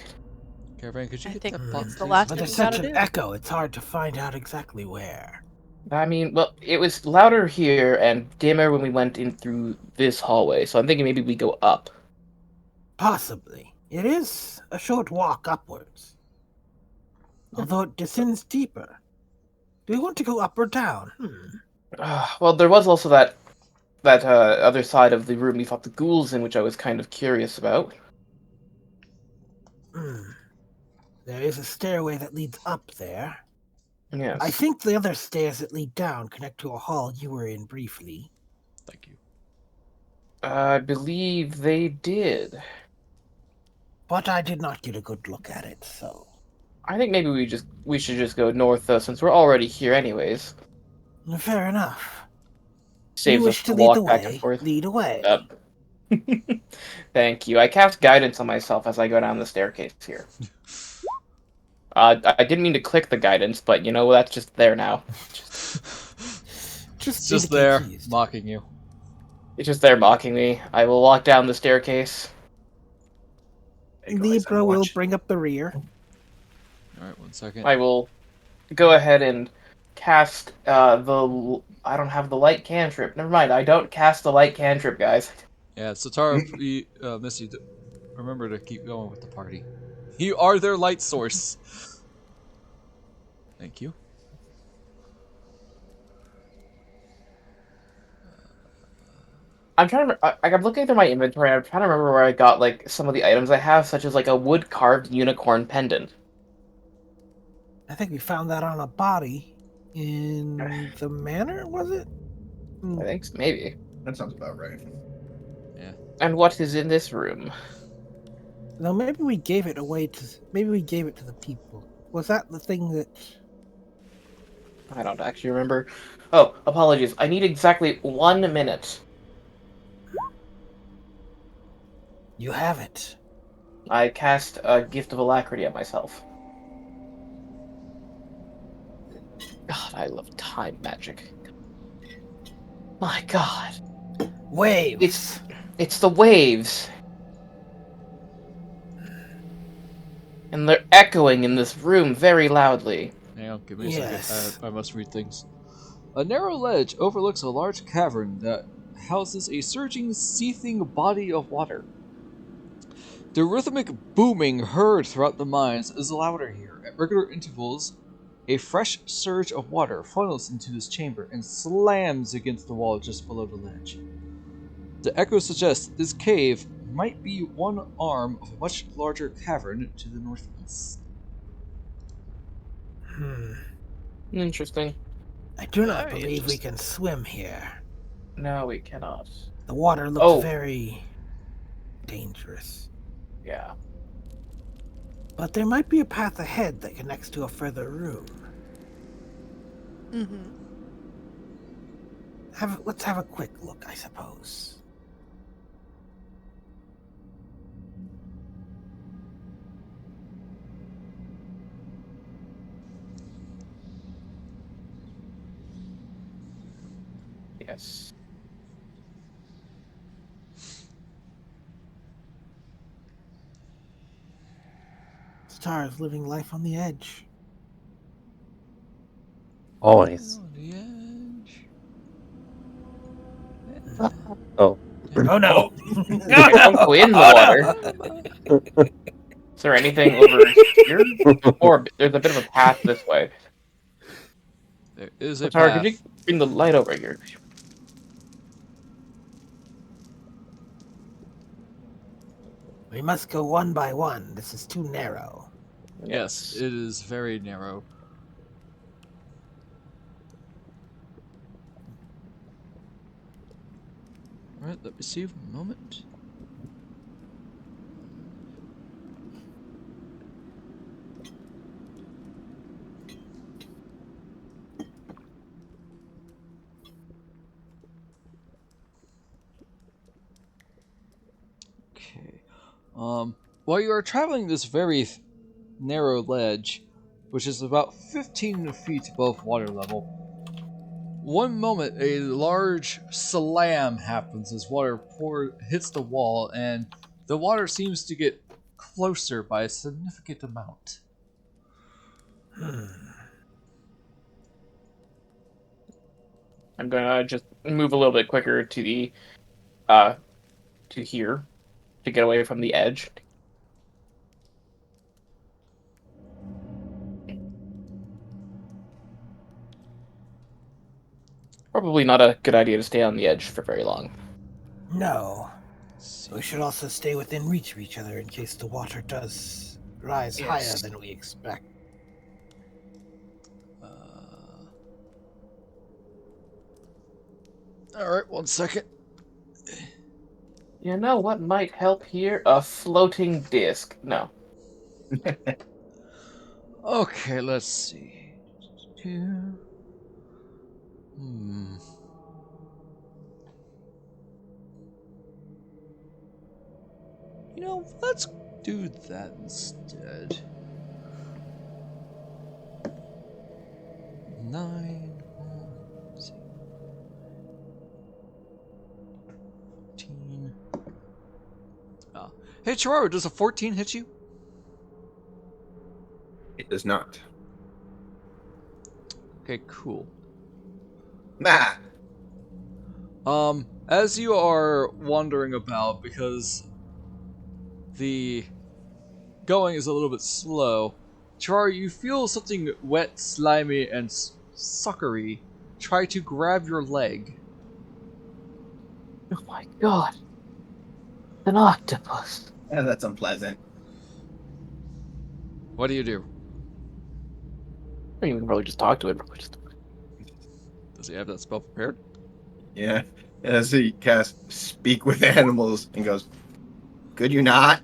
Caravan, could you I get think that box, it's the please? last But thing there's we gotta such an do. echo, it's hard to find out exactly where. I mean, well, it was louder here and dimmer when we went in through this hallway, so I'm thinking maybe we go up. Possibly. It is a short walk upwards. Although it descends deeper. Do we want to go up or down? Well, there was also that other side of the room we fought the ghouls in, which I was kind of curious about. There is a stairway that leads up there. Yes. I think the other stairs that lead down connect to a hall you were in briefly. Thank you. I believe they did. But I did not get a good look at it, so... I think maybe we should just go north, though, since we're already here anyways. Fair enough. Saves You us wish to to lead walk the back and way, forth. lead away. Thank you. I cast guidance on myself as I go down the staircase here. I didn't mean to click the guidance, but you know, that's just there now. Just there, mocking you. It's just there mocking me. I will walk down the staircase. Libra will bring up the rear. Alright, 1 second. I will go ahead and cast the... I don't have the light cantrip. Never mind, I don't cast the light cantrip, guys. Yeah, Satara, Missy, remember to keep going with the party. You are their light source. Thank you. I'm trying to. I'm looking through my inventory. And I'm trying to remember where I got like some of the items I have, such as like a wood carved unicorn pendant. I think we found that on a body in the manor, was it? I think so, maybe. That sounds about right. Yeah. And what is in this room? No, maybe we gave it away to. Maybe we gave it to the people. Was that the thing that? I don't actually remember. Oh, apologies. I need exactly 1 minute. You have it. I cast a gift of alacrity at myself. God, I love time magic. My God. Waves. It's the waves. And they're echoing in this room very loudly. Hang on, give me a Yes. second. I must read things. A narrow ledge overlooks a large cavern that houses a surging, seething body of water. The rhythmic booming heard throughout the mines is louder here. At regular intervals, a fresh surge of water funnels into this chamber and slams against the wall just below the ledge. The echo suggests this cave might be one arm of a much larger cavern to the northeast. Interesting. I do not Very believe we interesting. can swim here. No, we cannot. The water looks very dangerous. Yeah. But there might be a path ahead that connects to a further room. Let's have a quick look, I suppose. Yes. Stars living life on the edge. Always. On the edge. Oh. Oh no! Okay, don't go in the water. Is there anything over here? Or there's a bit of a path this way. There is a Satara, could you path. bring the light over here? We must go one by one. This is too narrow. Yes, it is very narrow. Alright, let me see. 1 moment. Okay. While you are traveling this very narrow ledge, which is about 15 feet above water level, one moment a large slam happens as water hits the wall, and the water seems to get closer by a significant amount. I'm gonna just move a little bit quicker to the to here to get away from the edge. Probably not a good idea to stay on the edge for very long. No. We should also stay within reach of each other in case the water does rise higher than we expect. Alright, 1 second. You know what might help here? A floating disc. No. Okay, let's see. You know, let's do that instead. 9, 14. Oh. Hey, Cheraru, does a 14 hit you? It does not. Okay, cool. Nah. As you are wandering about, because the going is a little bit slow, Cheraru, you feel something wet, slimy, and suckery try to grab your leg. Oh my god. An octopus. Yeah, that's unpleasant. What do you do? I mean, we can probably just talk to it. Does he have that spell prepared? Yeah. As he casts Speak with Animals and goes, could you not?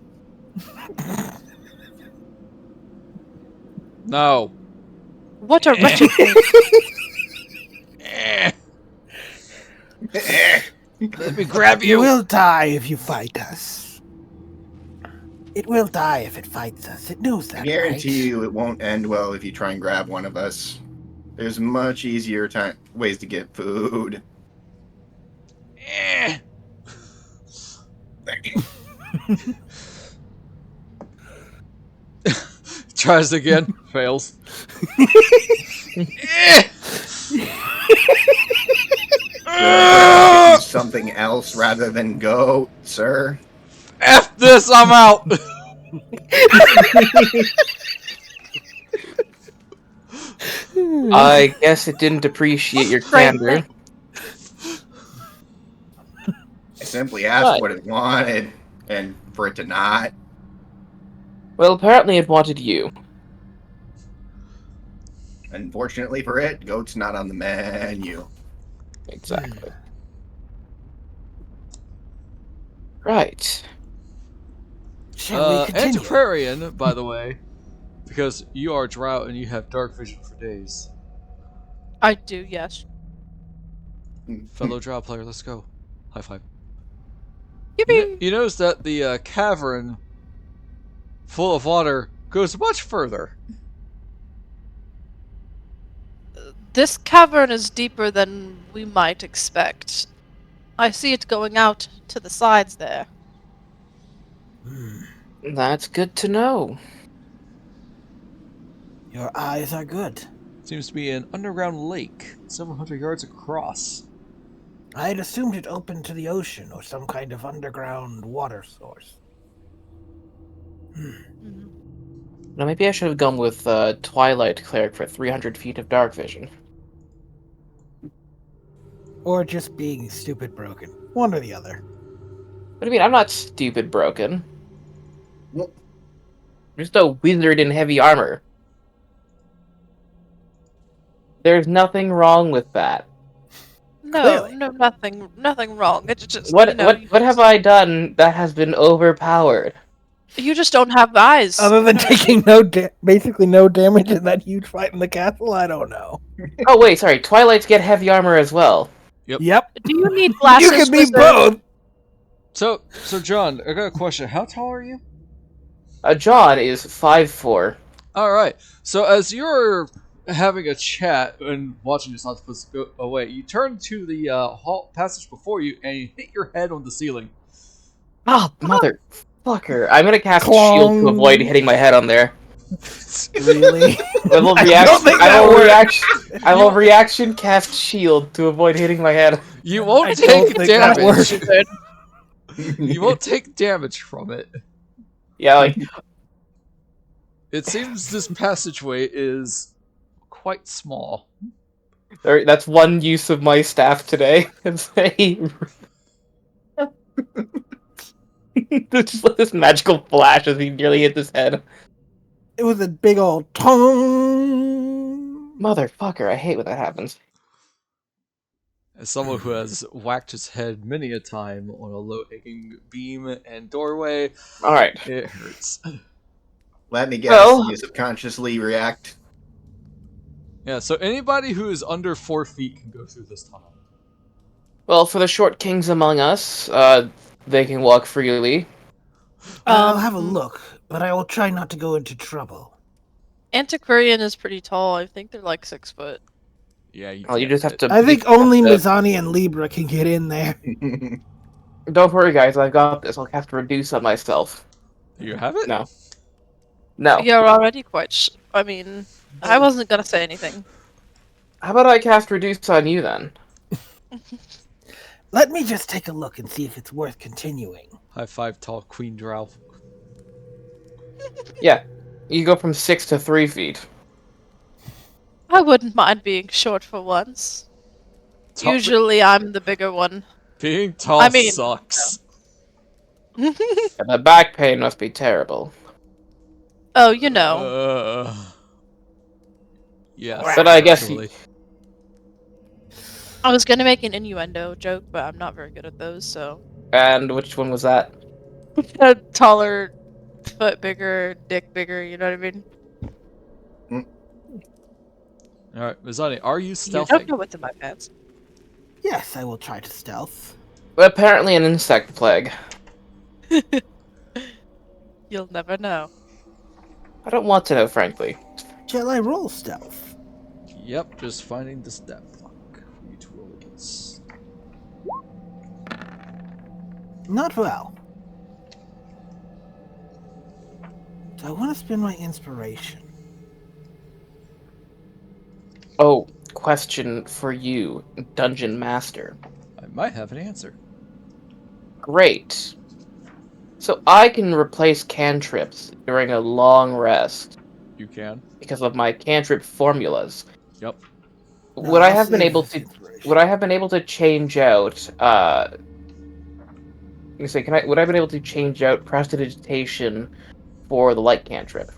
No. What a wretched thing. Let me grab You you. will die if you fight us. It will die if it fights us. It knows that, I guarantee right? you it won't end well if you try and grab one of us. There's much easier ways to get food. Tries again. Fails. Do something else rather than go, sir. F this, I'm out. I guess it didn't appreciate your Great candor. thing. I simply asked Right. what it wanted, and for it to not. Well, apparently it wanted you. Unfortunately for it, goat's not on the menu. Exactly. Right. Shall we continue? Antiquarian, by the way, because you are drought and you have dark vision for days. I do, yes. Fellow drought player, let's go. High five. Yippee! You notice that the cavern full of water goes much further. This cavern is deeper than we might expect. I see it going out to the sides there. That's good to know. Your eyes are good. Seems to be an underground lake, several hundred yards across. I had assumed it opened to the ocean or some kind of underground water source. Mhm. Now maybe I should have gone with Twilight Cleric for 300 feet of dark vision. Or just being stupid broken. One or the other. What do you mean? I'm not stupid broken. Well, I'm just a wizard in heavy armor. There's nothing wrong with that. No, Clearly. no, nothing wrong. It's just, What have I done that has been overpowered? you just don't have eyes. Other than You know what I mean? taking basically no damage in that huge fight in the castle, I don't know. Oh wait, sorry. Twilights get heavy armor as well. Yep. Do you need glasses, You can be wizard? both. So John, I got a question. How tall are you? John is 5'4". All right. So as you're having a chat and watching this octopus go away, you turn to the hall passage before you and you hit your head on the ceiling. Oh, motherfucker. I'm gonna cast shield to Clong. avoid hitting my head on there. Really? I will I react. don't think I that will works. reaction. I will reaction cast shield to avoid hitting my head. You won't I don't take think that damage. works. You won't take damage from it. Yeah, like It seems this passageway is quite small. that's one use of my staff today. It's just like this magical flash as he nearly hit his head. It was a big old tong. Motherfucker, I hate when that happens. As someone who has whacked his head many a time on a low-hanging beam and doorway, All right. it hurts. let me guess. Well- You subconsciously react. Yeah, so anybody who is under 4 feet can go through this tunnel. Well, for the short kings among us, they can walk freely. I'll have a look, but I will try not to go into trouble. Antiquarian is pretty tall. I think they're like 6 foot. Yeah, you Well, you can't just have fit. to. I think you have only to- Mizani and Libra can get in there. Don't worry, guys. I've got this. I'll have to reduce on myself. You have it? No. No. You're already quite. I mean, I wasn't gonna say anything. How about I cast reduce on you then? Let me just take a look and see if it's worth continuing. High five, tall Queen Drow. Yeah. You go from 6 to 3 feet. I wouldn't mind being short for once. Tall- Usually, I'm the bigger one. Being tall I mean- sucks. And the back pain must be terrible. Oh, you know. Yes. But I guess actually. I was gonna make an innuendo joke, but I'm not very good at those, so. And which one was that? A taller, foot bigger, dick bigger, you know what I mean? Alright, Mizani, are you You stealthing? don't know what's in my pants. Yes, I will try to stealth. Apparently an insect plague. You'll never know. I don't want to know, frankly. Shall I roll stealth? Yep, just finding the stat block for you to roll against. Not well. Do I want to spend my inspiration? Oh, question for you, Dungeon Master. I might have an answer. Great. So I can replace cantrips during a long rest You can. because of my cantrip formulas. Yep. No, Would I I'll have been save able this to? inspiration. Would I have been able to change out? You say, would I have been able to change out prestidigitation for the light cantrip?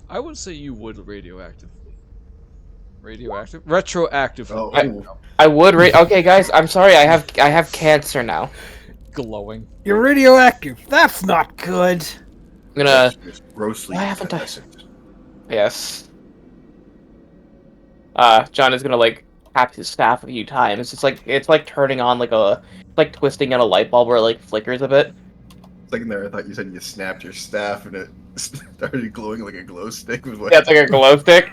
I would say you would radioactively. Radioactive? Retroactively. Oh, I would. Okay, guys, I'm sorry. I have cancer now. Glowing. You're radioactive. That's not good. I'm gonna. it's grossly Why haven't I- incandescent. Yes. John is gonna like tap his staff a few times. It's like turning on like twisting on a light bulb where it like flickers a bit. Second there, I thought you said you snapped your staff and it started glowing like a glow stick. Yeah, it's like a glow stick.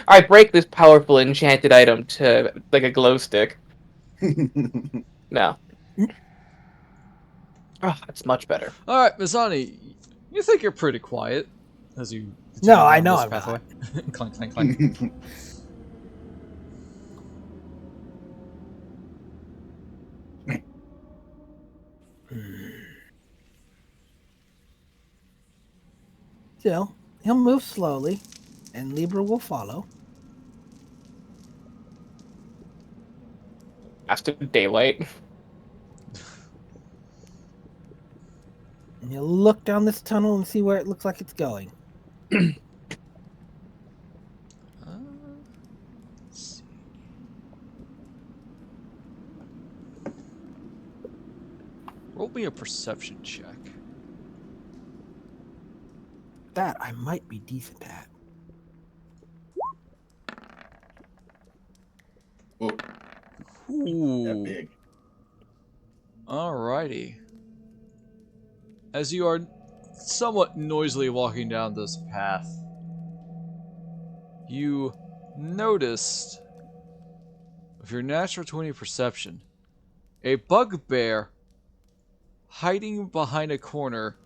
I break this powerful enchanted item to like a glow stick. No. Oh, that's much better. Alright, Mizani, you think you're pretty quiet as you No, Continue I down know this I'm pathway. not. Clank, clank, clank. Still, he'll move slowly, and Libra will follow. After daylight. And he'll look down this tunnel and see where it looks like it's going. Let's see. Roll me a perception check. That I might be decent at. Whoa, that Ooh. big. Alrighty. As you are somewhat noisily walking down this path, you noticed, with your natural 20 perception, a bugbear hiding behind a corner,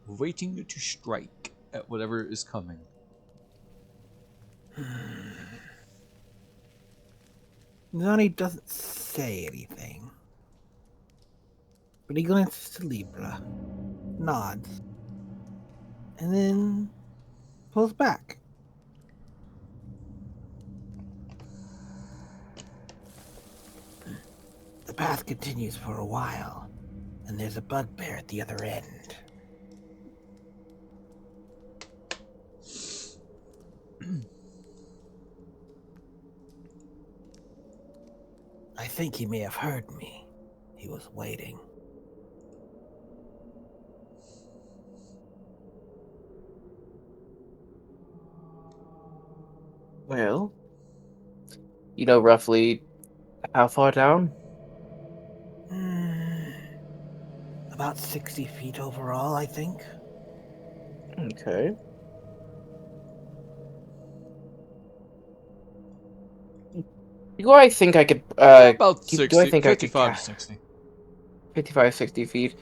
waiting to strike at whatever is coming. Mizani doesn't say anything. But he glances to Libra, nods, and then pulls back. The path continues for a while, and there's a bugbear at the other end. I think he may have heard me. He was waiting. Well, you know roughly how far down? About 60 feet overall, I think. Okay. Do I think I could, About do I 60, think I could 55 to cast 60. 55, 60 feet?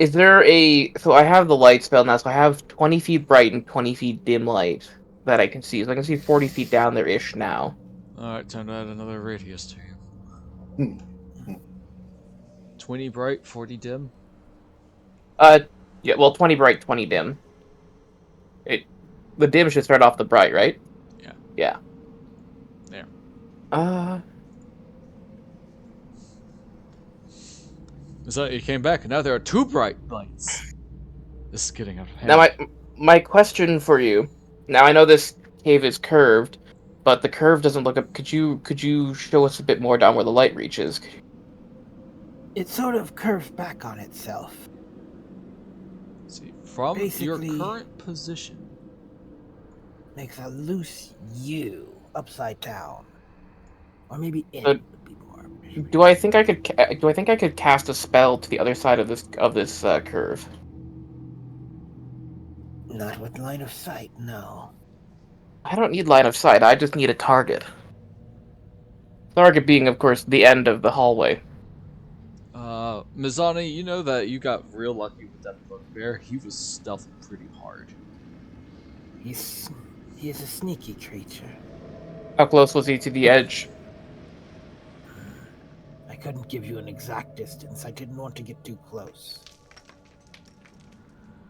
Is there a, so I have the light spell now, so I have 20 feet bright and 20 feet dim light that I can see. So I can see 40 feet down there-ish now. Alright, time to add another radius to you. Hmm. 20 bright, 40 dim. Yeah, well, 20 bright, 20 dim. The dim should start off the bright, right? Yeah. Yeah. There. So you came back, and now there are 2 bright lights. This is getting out of Now hand. my question for you. Now I know this cave is curved, but the curve doesn't look up. Could you show us a bit more down where the light reaches? It sort of curves back on itself. Let's see, from your Basically- current position, Makes a loose U upside down. Or maybe in But would be more. do I think I could cast a spell to the other side of this curve? Not with line of sight, no. I don't need line of sight. I just need a target. Target being, of course, the end of the hallway. Mizani, you know that you got real lucky with that bugbear. He was stealthing pretty hard. He is a sneaky creature. How close was he to the edge? I couldn't give you an exact distance. I didn't want to get too close.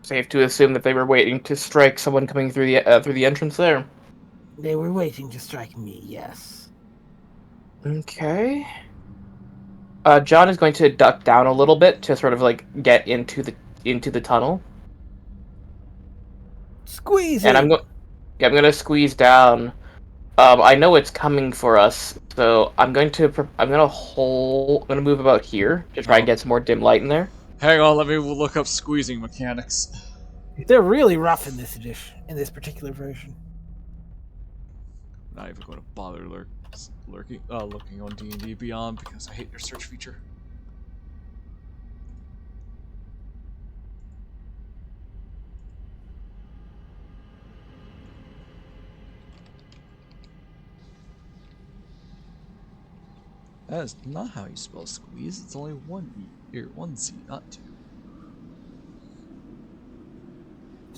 Safe to assume that they were waiting to strike someone coming through the entrance there. They were waiting to strike me, yes. Okay. John is going to duck down a little bit to sort of like get into the tunnel, Squeeze and it! I'm gonna squeeze down. I know it's coming for us, so I'm gonna move about here to try and get some more dim light in there. Hang on, let me look up squeezing mechanics. They're really rough in this edition, in this particular version. Not even going to bother looking on D&D Beyond because I hate their search feature. That is not how you spell squeeze. It's only one Z, not two.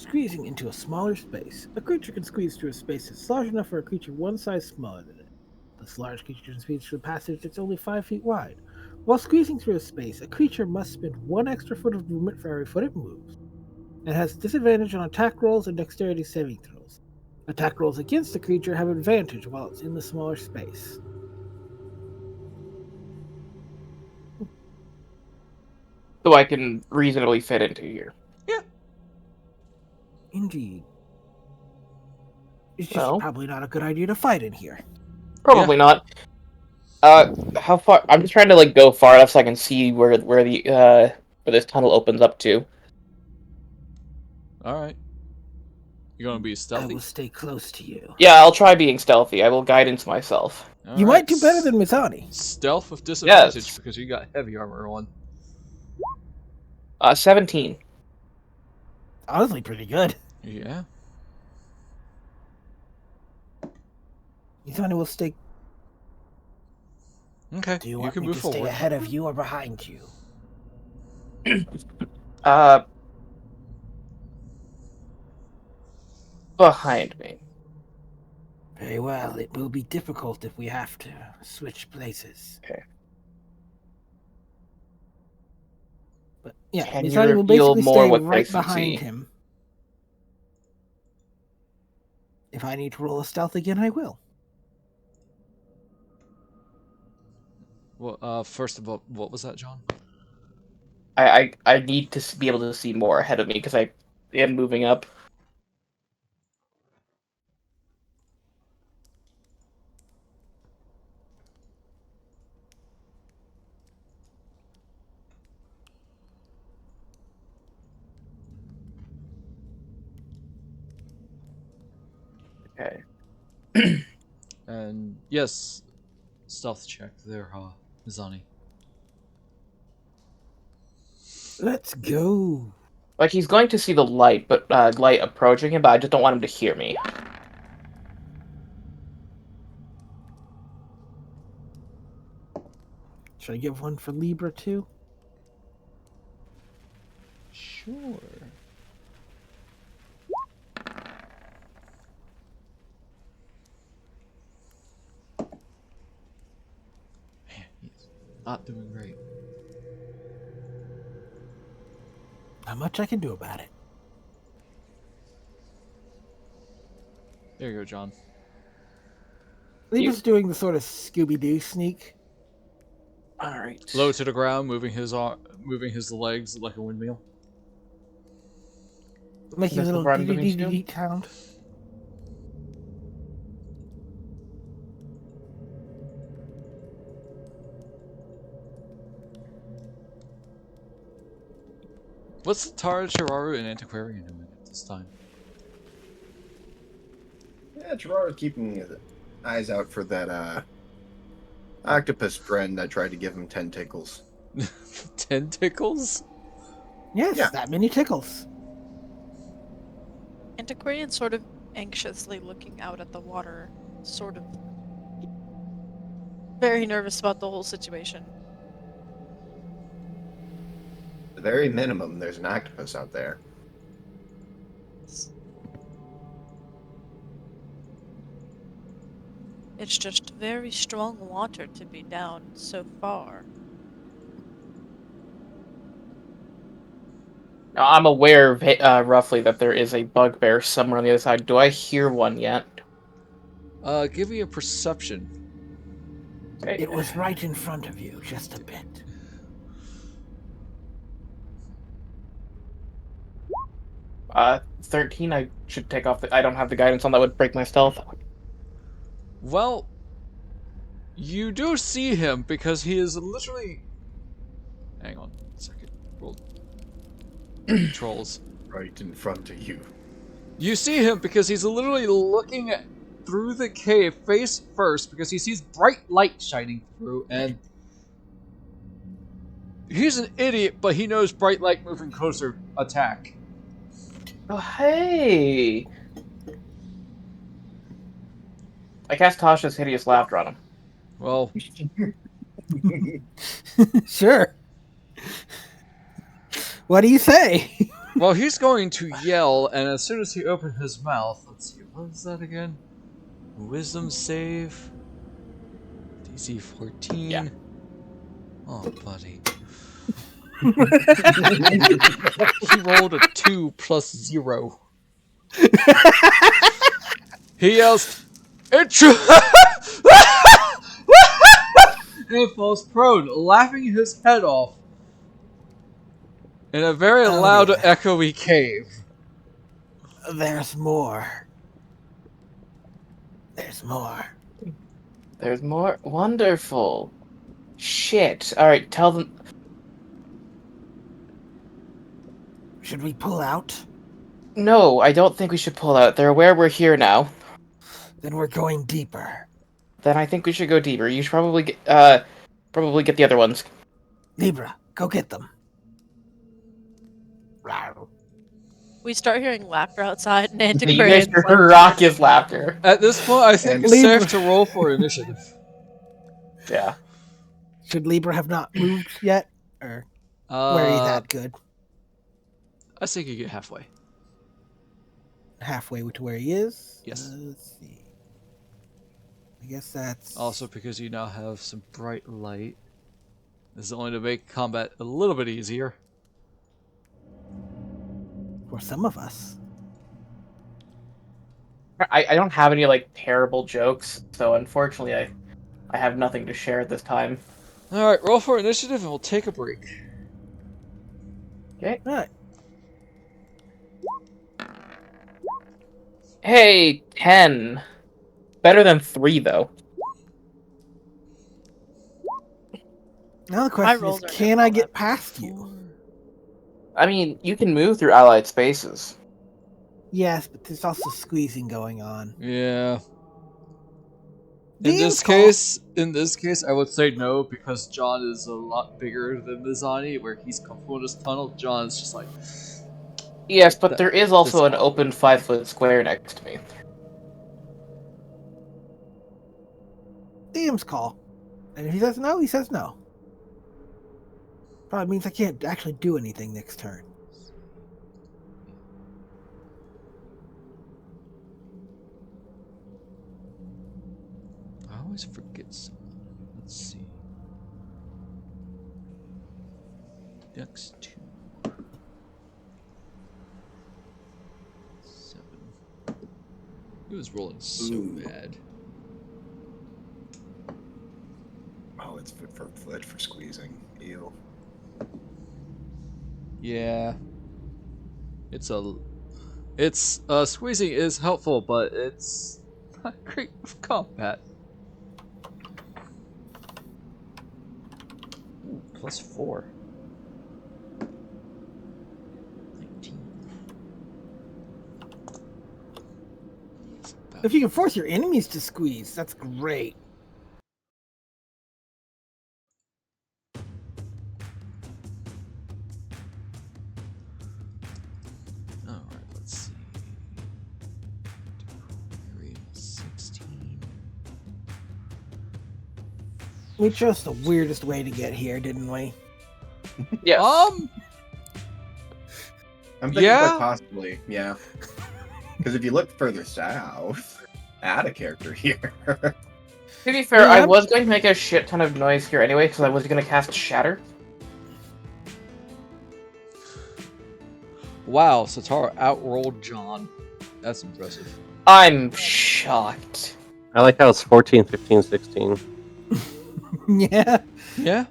Squeezing into a smaller space. A creature can squeeze through a space that's large enough for a creature one size smaller than it. This large creature can squeeze through a passage that's only 5 feet wide. While squeezing through a space, a creature must spend 1 extra foot of movement for every foot it moves. It has disadvantage on attack rolls and dexterity saving throws. Attack rolls against the creature have advantage while it's in the smaller space. So I can reasonably fit into here. Yeah. Indeed. It's just Well, probably not a good idea to fight in here. probably not. How far? I'm just trying to like go far enough so I can see where this tunnel opens up to. All right. You gonna be I stealthy? will stay close to you. Yeah, I'll try being stealthy. I will guidance myself. All You right. might do better than Mizani. Stealth with disadvantage Yes. because you got heavy armor on. 17. Honestly, pretty good. Yeah. Mizani will stay. Okay. Do you You want can me move to stay forward. ahead of you or behind you? Behind me. Very well. It will be difficult if we have to switch places. Okay. But yeah, Can you Mizani will reveal basically more stay what right place you behind see? him. If I need to roll a stealth again, I will. Well, first of all, what was that, John? I need to be able to see more ahead of me because I am moving up. Okay. And yes, stealth check there, Mizani. Let's go. Like he's going to see the light, but light approaching him, but I just don't want him to hear me. Should I give one for Libra too? Sure. Man, he's not doing great. Not much I can do about it. There you go, John. Libra's doing the sort of Scooby-Doo sneak. All right. Low to the ground, moving his legs like a windmill. Making a That's little what I'm doing too. dee sound. What's Satara, Cheraru, and Antiquarian doing at this time? Yeah, Cheraru's keeping his eyes out for that octopus friend that tried to give him 10 tickles. Tentacles? Yes, Yeah. that many tickles. Antiquarian sort of anxiously looking out at the water, sort of very nervous about the whole situation. At the very minimum, there's an octopus out there. It's just very strong water to be down so far. Now, I'm aware of roughly that there is a bugbear somewhere on the other side. Do I hear one yet? Give me a perception. Okay. It was right in front of you, just a bit. 13. I should take off I don't have the guidance on that would break my stealth. Well, you do see him because he is literally. Hang on a second. Roll. Controls. Right in front of you. You see him because he's literally looking through the cave face first because he sees bright light shining through, and he's an idiot, but he knows bright light moving closer attack. Oh, hey! I cast Tasha's Hideous Laughter on him. Well, Sure. What do you say? Well, he's going to yell, and as soon as he opens his mouth, let's see, what is that again? Wisdom save. DC 14. Yeah. Oh, buddy. He rolled a 2 plus 0. He yells, "Intro!" and falls prone, laughing his head off in a very loud, echoey cave. There's more. There's more. There's more? Wonderful. Shit. Alright, tell them... Should we pull out? No, I don't think we should pull out. They're aware we're here now. Then we're going deeper. Then I think we should go deeper. You should probably get the other ones. Libra, go get them. We start hearing laughter outside, and You guys Antiquarian. hear raucous laughter. At this point, I think it's safe to roll for initiative. Yeah. Should Libra have not moved yet? Or were you that good? I think you get halfway. Halfway to where he is? Yes. Let's see. I guess that's... Also, because you now have some bright light, this is only to make combat a little bit easier. For some of us. I don't have any, like, terrible jokes, so unfortunately I have nothing to share at this time. Alright, roll for initiative and we'll take a break. Okay. Alright. Hey, 10. Better than 3, though. Now the question is, rolled are can not I all get that past you? I mean, you can move through allied spaces. Yes, but there's also squeezing going on. Yeah. Damn, In this case, I would say no, because John is a lot bigger than Mizani, where he's comfortable in his tunnel. John's just like... Yes, but there is also an open 5-foot square next to me. DM's call. And if he says no, he says no. Probably means I can't actually do anything next turn. I always forget something. Let's see. Next 2. 7. He was rolling so bad. Oh, it's foot for squeezing. Ew. Yeah. Squeezing is helpful, but it's not great for combat. Ooh, +4. 19. If you can force your enemies to squeeze, that's great. Alright, let's see. Area 16. We chose the weirdest way to get here, didn't we? Yes. I'm thinking Yeah? quite possibly, yeah. Because if you look further south, add a character here. To be fair, I was going to make a shit ton of noise here anyway, because I was going to cast Shatter. Wow, Satara outrolled John. That's impressive. I'm shocked. I like how it's 14, 15, 16. Yeah. Yeah?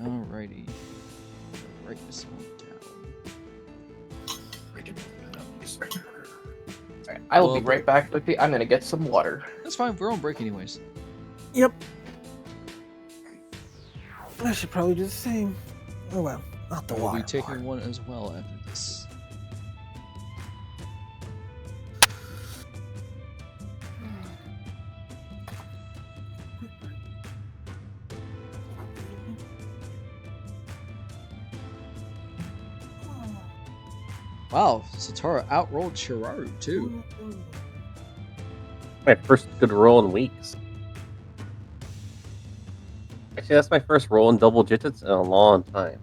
Alrighty. Write this one down. Alright, I will be right back, Lippy. I'm going to get some water. That's fine, we're on break anyways. Yep. I should probably do the same. Oh well, not the We'll water be taking part. one as well after this. Wow, Satara outrolled Cheraru too. my first good roll in weeks. Actually, that's my first roll in double digits in a long time.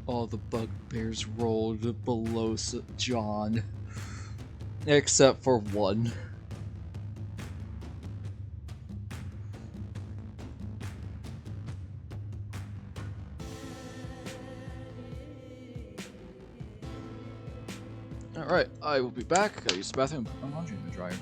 All the bugbears rolled below John. Except for one. Alright, I will be back. I use the bathroom and put my laundry in the dryer.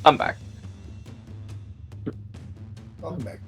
I'm back. Welcome back.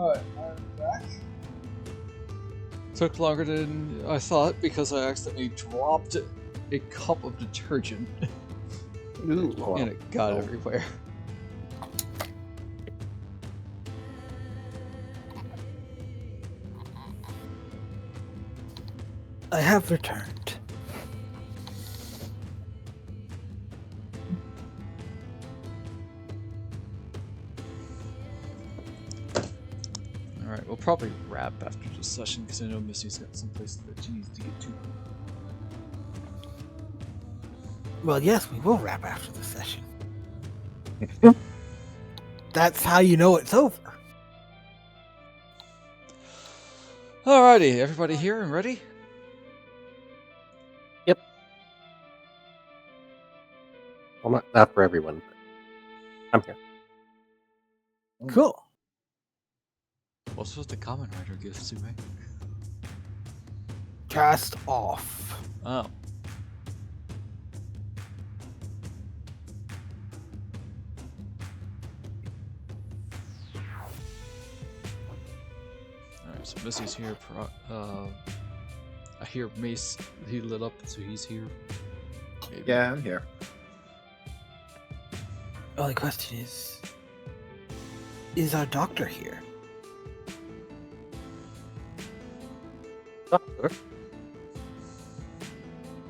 Alright, I'm back. Took longer than I thought because I accidentally dropped a cup of detergent. Ooh, wow. And it got everywhere. I have returned. Alright, we'll probably wrap after this session because I know Missy's got some places that she needs to get to. Well, yes, we will wrap after the session. That's how you know it's over. Alrighty, everybody here and ready? Yep. Well, not for everyone, but I'm here. Cool. What's with the Common Rider gift, Sume? Cast off. Oh. Alright, so Missy's here. I hear Mace, he lit up, so he's here. Maybe. Yeah, I'm here. Well, the question is our doctor here? Doctor?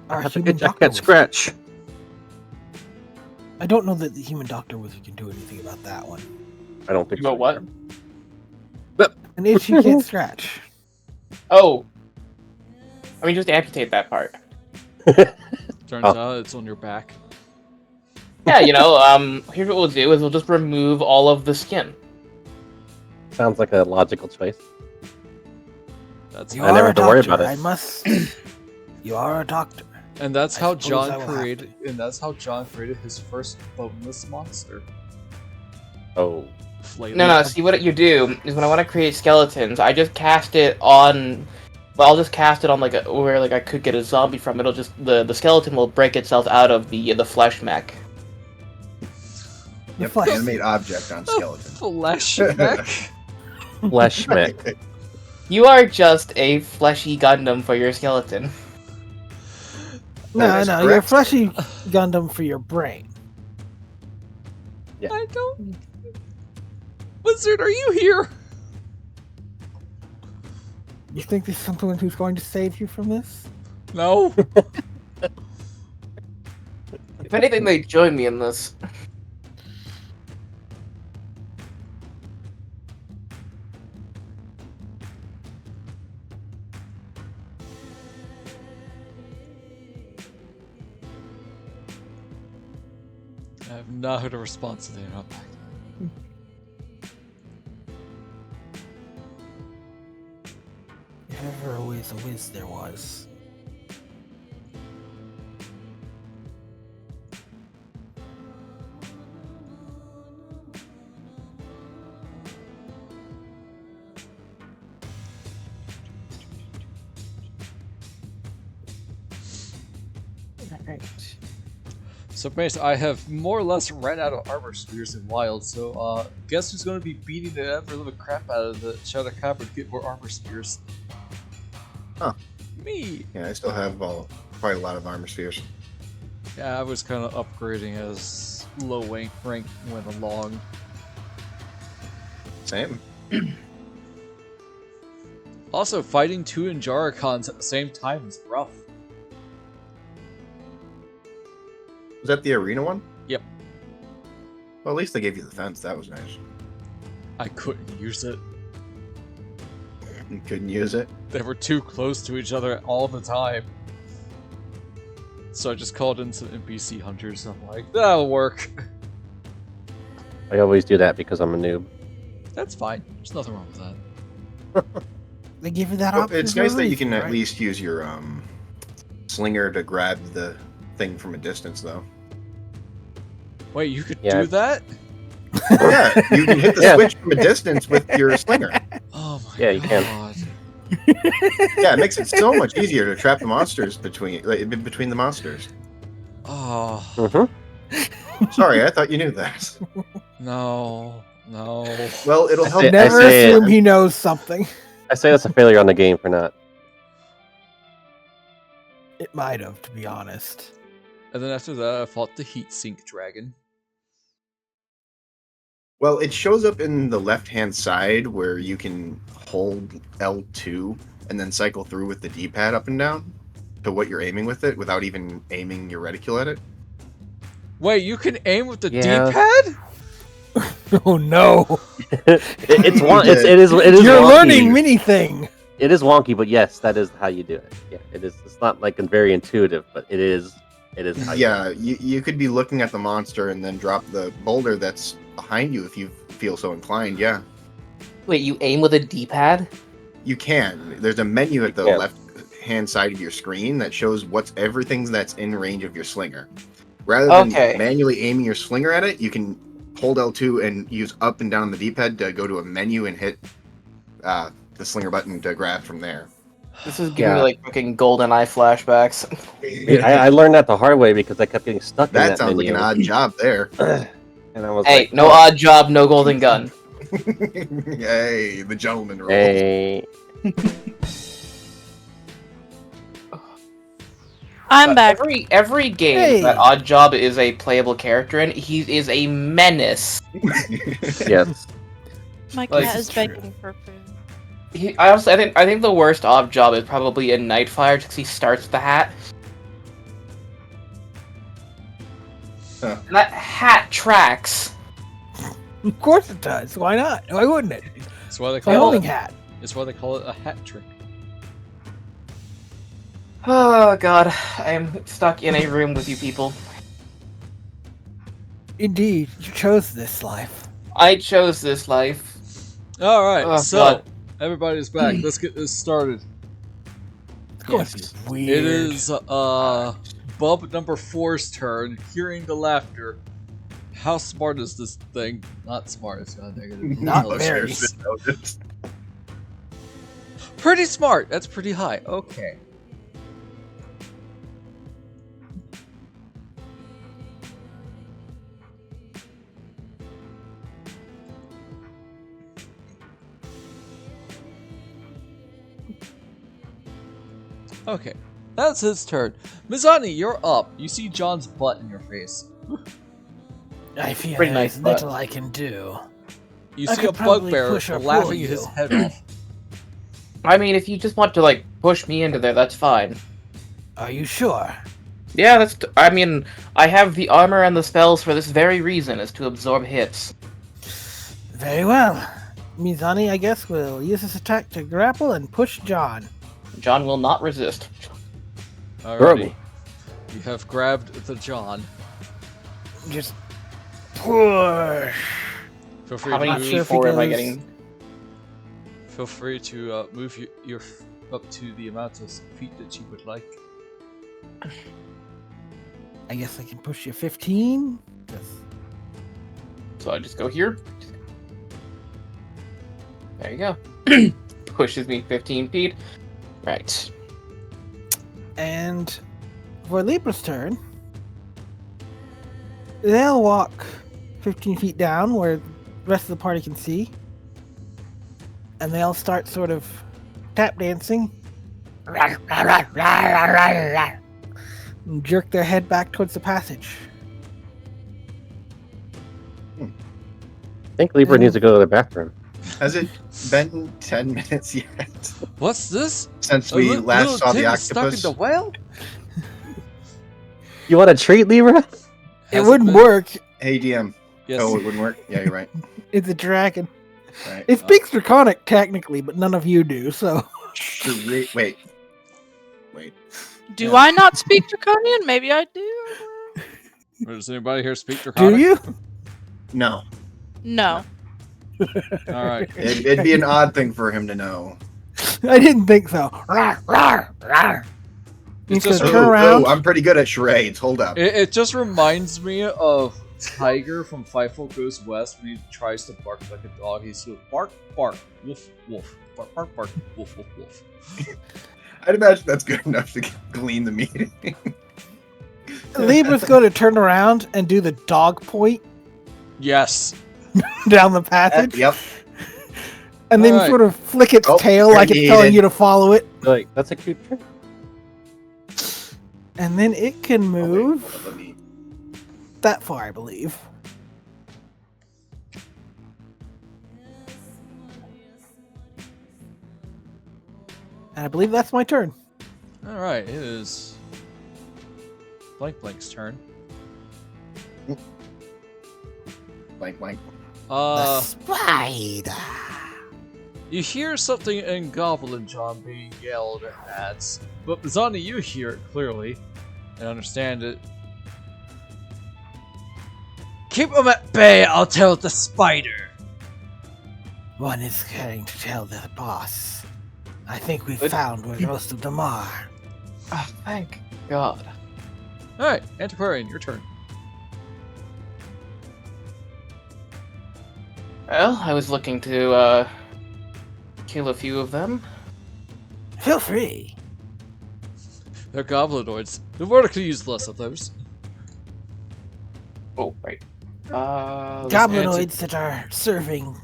Our I have to human get doctor that was- scratch. I don't know that the human doctor was who can do anything about that one. I don't think You know so. what? An itch you can't scratch. Oh. I mean, just amputate that part. Turns Oh. out it's on your back. Yeah, here's what we'll do is we'll just remove all of the skin. Sounds like a logical choice. That's You I are never a have to worry doctor. about it. I must. You are a doctor. And that's I how suppose I John will have created. And that's how John created his first boneless monster. Oh. Flayed No, up. see what you do is when I want to create skeletons, I just cast it on... But I'll just cast it on where I could get a zombie from. It'll just... The skeleton will break itself out of the flesh mech. Yep, flesh. animate object on skeleton. Flesh mech. Flesh mech. You are just a fleshy Gundam for your skeleton. No, That is no, you're correct. fleshy Gundam for your brain. I don't. Wizard, are you here? You think there's someone who's going to save you from this? No. If anything, they join me in this. I have not heard a response to the interrupt. If ever a whiz there was. Alright. So basically, I have more or less ran out of armor spears in Wild, so guess who's going to be beating the ever living crap out of the Shadow Copper to get more armor spears? Huh. Me! Yeah, I still have quite a lot of armor spheres. Yeah, I was kind of upgrading as low rank went along. Same. Also, fighting two Injaricons at the same time is rough. Was that the arena one? Yep. Well, at least they gave you the fence. That was nice. I couldn't use it. You couldn't use it. They were too close to each other all the time. So I just called in some NPC hunters. I'm like, that'll work. I always do that because I'm a noob. That's fine. There's nothing wrong with that. They give you that Well, option. it's for a nice that you reason, can at right? least use your slinger to grab the thing from a distance, though. Wait, you could Yeah. do that? Yeah, you can hit the Yeah. switch from a distance with your slinger. Oh my Yeah, you can. god. Yeah, it makes it so much easier to trap the monsters between the monsters. Oh, Mm-hmm. Sorry, I thought you knew that. no. No. Well, it'll help. Never assume he knows something. I say that's a failure on the game for not. It might have, to be honest. And then after that, I fought the heat sink dragon. Well, it shows up in the left-hand side where you can hold L2 and then cycle through with the D-pad up and down to what you're aiming with it without even aiming your reticule at it. Wait, you can aim with the D-pad? Oh no! It is. You're wonky. learning mini thing. It is wonky, but yes, that is how you do it. Yeah, it is. It's not like very intuitive, but it is. It is. How you could be looking at the monster and then drop the boulder that's behind you if you feel so inclined. Yeah. Wait, you aim with a D-pad? You can. There's a menu at the left-hand side of your screen that shows everything that's in range of your slinger. Rather than manually aiming your slinger at it, you can hold L2 and use up and down the D-pad to go to a menu and hit the slinger button to grab from there. This is giving me like fucking GoldenEye flashbacks. I learned that the hard way because I kept getting stuck in that sounds menu. like an odd job there. And I was hey, no odd job, no golden gun. Hey, the gentleman rule. Hey. I'm back. Every game that Odd Job is a playable character in, he is a menace. Yes. My cat is begging for food. I think the worst Odd Job is probably in Nightfire because he starts the hat. Huh. And that hat tracks. Of course it does. Why not? Why wouldn't it? That's why they My call holding it. hat. That's why they call it a hat trick. Oh god, I am stuck in a room with you people. Indeed, you chose this life. I chose this life. Alright, Oh, so God. everybody's back. Let's get this started. Of course it's weird. It is Bub number 4's turn. Hearing the laughter. How smart is this thing? Not smart, it's got negative. Not very. Pretty smart. That's pretty high. Okay. Okay, that's his turn. Mizani, you're up. You see John's butt in your face. I feel Pretty there's nice butt. little I can do. You I see a could probably bugbear push or pull laughing you. his head off. I mean, if you just want to, like, push me into there, that's fine. Are you sure? Yeah, I mean, I have the armor and the spells for this very reason, is to absorb hits. Very well. Mizani, I guess, will use this attack to grapple and push John. John will not resist. Alrighty. You have grabbed the John. Just push. Feel free How to many move. D4 am I getting? Feel free to move your up to the amount of feet that you would like. I guess I can push you 15. Yes. So I just go here. There you go. Pushes me 15 feet. Right. And for Libra's turn, they'll walk 15 feet down where the rest of the party can see. And they'll start sort of tap dancing. And jerk their head back towards the passage. I think Libra needs to go to the bathroom. Has it been 10 minutes yet? What's this? Since we last saw the Tim is stuck in octopus? the well? You want a treat, Libra? It wouldn't work. Hey, DM. Yes. Oh, it wouldn't work? Yeah, you're right. It's a dragon. Right. It speaks Draconic technically, but none of you do, so. Wait. Do I not speak Draconian? Maybe I do. Does anybody here speak Draconic? Do you? No. No. Alright. It'd be an odd thing for him to know. I didn't think so. Rawr, rawr, rawr. He's just- gonna turn around. I'm pretty good at charades. Hold up. It just reminds me of Tiger from Fightful Goes West when he tries to bark like a dog. He's like, bark, bark, woof, woof, bark, bark, bark, woof, woof, woof. I'd imagine that's good enough to glean the meeting. Libra's going to turn around and do the dog point. Yes. down the passage. Yep. And then Alright. sort of flick its Oh, tail like it's telling you to follow it. Like, that's a cute trick. And then it can Oh, wait, move hold on, let me- that far, I believe. And I believe that's my turn. Alright, it is Blank's turn. Blank. The spider. You hear something in Goblin John being yelled at, but Mizani, you hear it clearly and understand it. Keep him at bay, I'll tell the spider. One is going to tell the boss. I think we But- found where most of them are. Oh, thank God. Alright, Antiquarian, your turn. Well, I was looking to, kill a few of them. Feel free. They're goblinoids. The world could use less of those. Oh, right. Goblinoids that are serving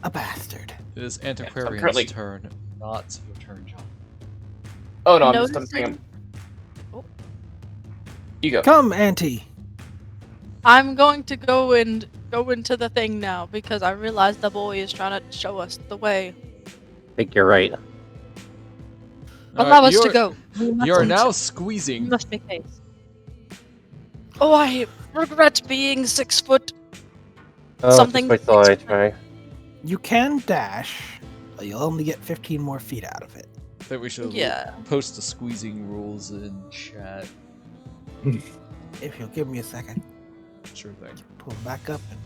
a bastard. It is Antiquarian's currently- turn, not your turn, John. Oh no, I'm Noticing- saying. Oh. You go. Come, Auntie. I'm going to go into the thing now because I realize the boy is trying to show us the way. I think you're right. Allow us to you're- go. You are now We squeezing. must make haste. Oh, I regret being 6 foot. Oh, Something- just wait till I try. You can dash, but you'll only get 15 more feet out of it. I think we should Yeah. post the squeezing rules in chat. If you'll give me a second, Sure thing. pull it back up. And...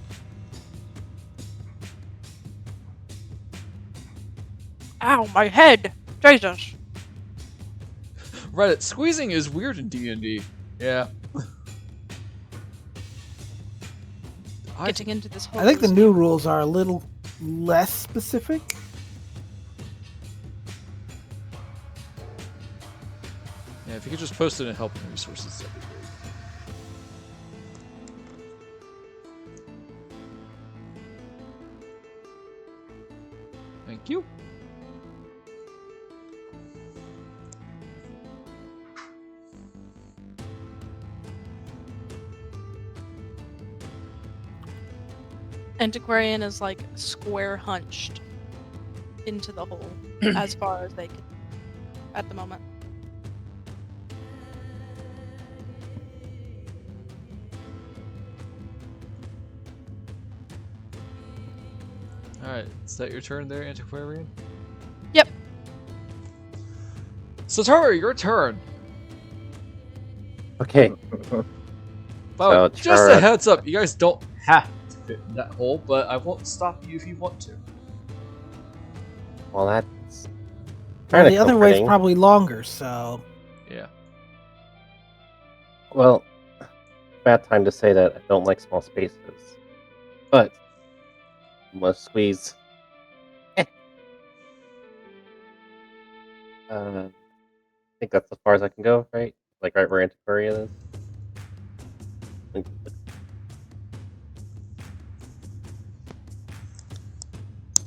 Ow, my head! Jesus. Reddit, squeezing is weird in D&D. Yeah. Getting into this whole. I think the new rules are a little less specific. Yeah, if you could just post it in helping resources, that'd be great. Thank you. Antiquarian is like square hunched into the hole as far as they can at the moment. Alright, is that your turn there, Antiquarian? Yep. Satara, your turn. Okay. By the way, So, just a Cheraru- heads up, you guys don't have to fit in that hole, but I won't stop you if you want to. Well, that's Well, kinda the other way's comforting. probably longer, so Yeah. Well, bad time to say that I don't like small spaces. But I'm gonna squeeze. I think that's as far as I can go, right? Like right where Antiquarian is.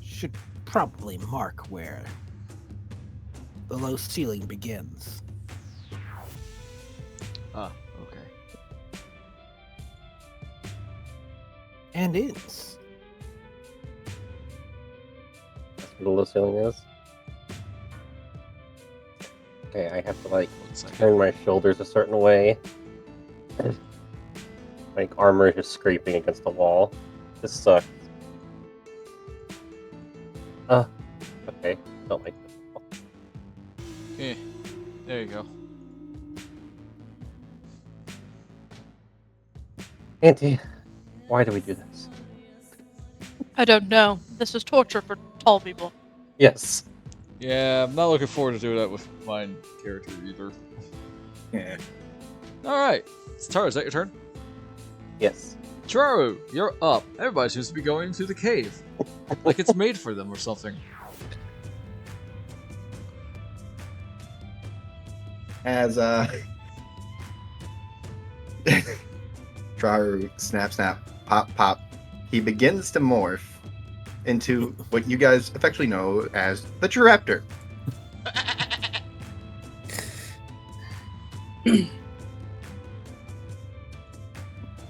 should probably mark where the low ceiling begins. Ah, okay. And ends. That's where the low ceiling is. Okay, I have to like 1 second. turn my shoulders a certain way. Like armor is just scraping against the wall. This sucks. Okay. Don't like this. Yeah, there you go. Auntie, why do we do this? I don't know. This is torture for tall people. Yes. Yeah, I'm not looking forward to doing that with my character either. Yeah. Alright, Satara, is that your turn? Yes. Cheraru, you're up. Everybody seems to be going to the cave. Like it's made for them or something. As Cheraru snap, pop, he begins to morph into what you guys affectionately know as the Chiraptor.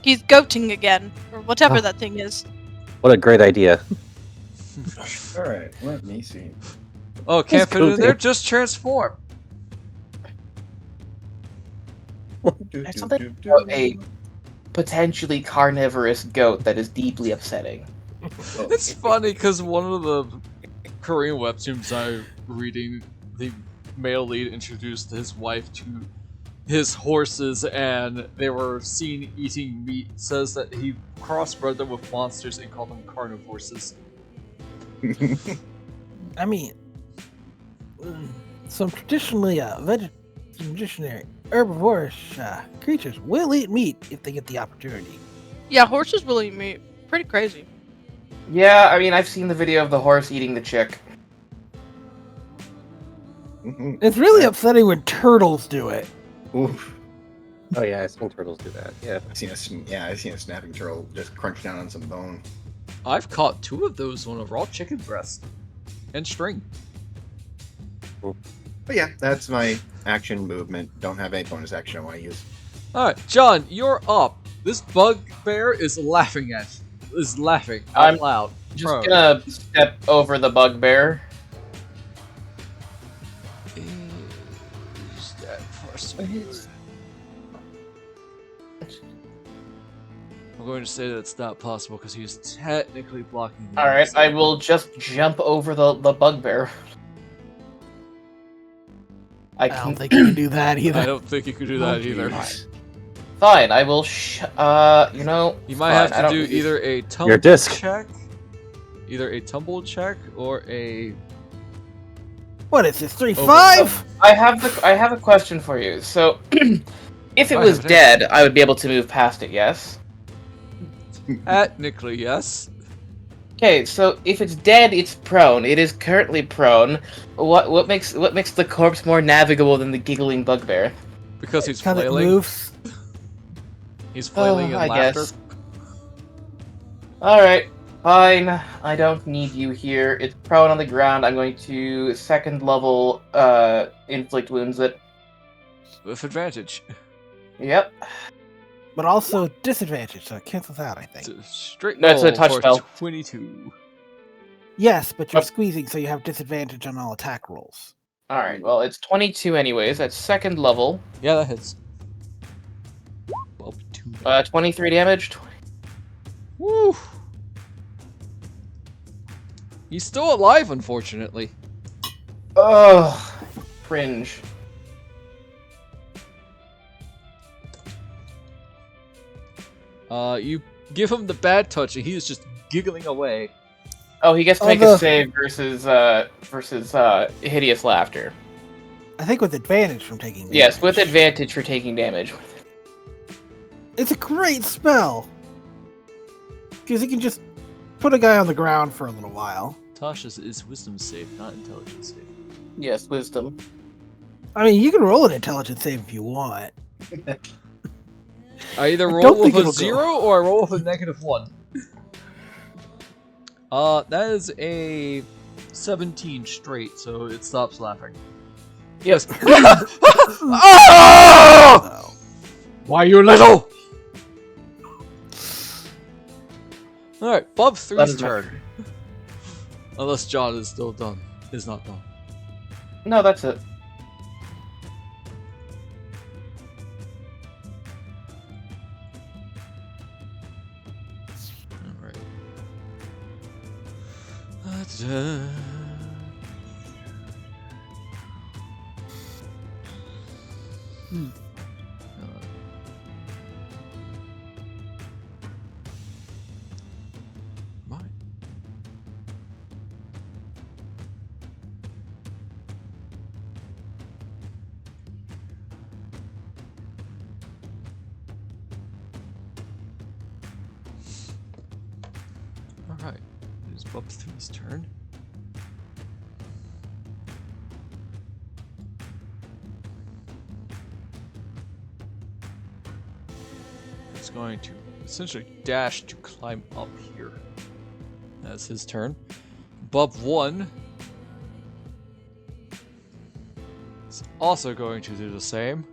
He's goating again, or whatever that thing is. What a great idea. Alright, let me see. Oh, can't fit it in there? Just transform. There's something about a potentially carnivorous goat that is deeply upsetting. It's funny because one of the Korean webtoons I'm reading, the male lead introduced his wife to his horses, and they were seen eating meat. Says that he crossbred them with monsters and called them carnivores. I mean, some traditionally traditionary herbivorous creatures will eat meat if they get the opportunity. Yeah, horses will eat meat. Pretty crazy. Yeah, I mean, I've seen the video of the horse eating the chick. It's really upsetting when turtles do it. Oof. Oh yeah, I've seen turtles do that. Yeah. I've seen a snapping turtle just crunch down on some bone. I've caught 2 of those on a raw chicken breast and string. But yeah, that's my action movement. Don't have any bonus action I want to use. Alright, John, you're up. This bugbear is laughing out I'm loud. Just gonna step over the bugbear. Is that first? I'm going to say that it's not possible because he's technically blocking the Alright, I will just jump over the bugbear. I don't think you can do that either. I don't think you could do that either. Fine, I will you know... You might have to do either a tumble check, or a... What is this, 3-5? I have a question for you. So, if it was dead, I would be able to move past it, yes? Technically, yes. Okay, so if it's dead, it's prone. It is currently prone. What makes the corpse more navigable than the giggling bugbear? Because he's It flailing. moves. He's flailing in I laughter. guess. Alright, fine. I don't need you here. It's prone on the ground. I'm going to 2nd level inflict wounds it. With advantage. Yep. But also disadvantage, so it cancels out, I think. It's a straight No, it's a roll touch for spell. 22. Yes, but you're squeezing, so you have disadvantage on all attack rolls. Alright, well, it's 22 anyways. That's 2nd level. Yeah, that hits. 23 damage. Woo! He's still alive, unfortunately. Ugh. Cringe. You give him the bad touch, and he is just giggling away. Oh, he gets to make a save versus hideous laughter. I think with advantage from taking damage. Yes, with advantage for taking damage. It's a great spell! Because you can just put a guy on the ground for a little while. Tasha's is wisdom save, not intelligence save. Yes, wisdom. I mean, you can roll an intelligence save if you want. I either roll don't with think a it'll 0 or I roll with a -1. That is a 17 straight, so it stops laughing. Yes. Oh! Why you little? Alright, Bob 3's turn. Unless John is still done. Is not done. No, that's it. Alright. Mine. Alright, it is Bob 3's turn. It's going to essentially dash to climb up here. That's his turn. Bub 1 is also going to do the same.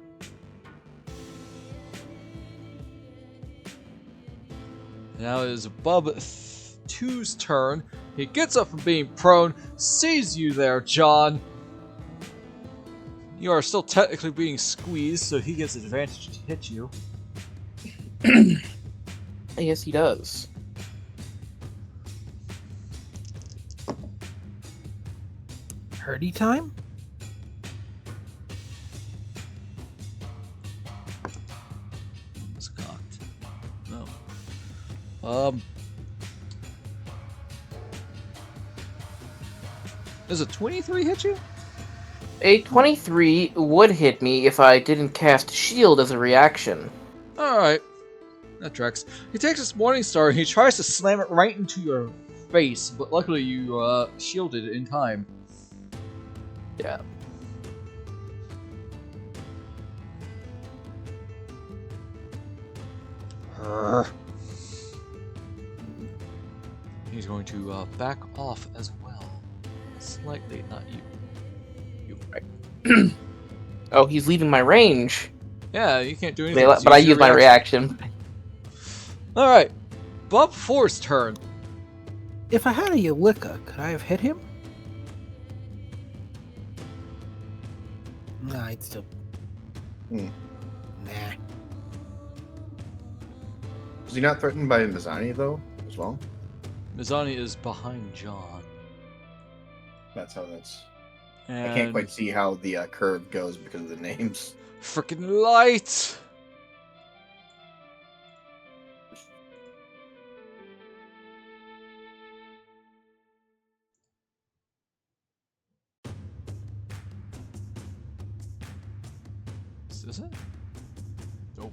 Now it is Bub 2's turn. He gets up from being prone, sees you there, John. You are still technically being squeezed, so he gets advantage to hit you. Yes, he does. Hurdy time? It's cocked. No. Does a 23 hit you? A 23 would hit me if I didn't cast shield as a reaction. Alright. That tracks. He takes his Morning Star and he tries to slam it right into your face, but luckily you shielded it in time. Yeah. He's going to back off as well. Slightly, not you. You. Right. Oh, he's leaving my range. Yeah, you can't do anything. But I use my reaction. Alright. Bub 4's turn. If I had a Yulika, could I have hit him? Nah, I'd still... Nah. Is he not threatened by Mizani, though, as well? Mizani is behind John. That's how that's... And I can't quite see how the curve goes because of the names. Frickin' light! Is this it? Nope.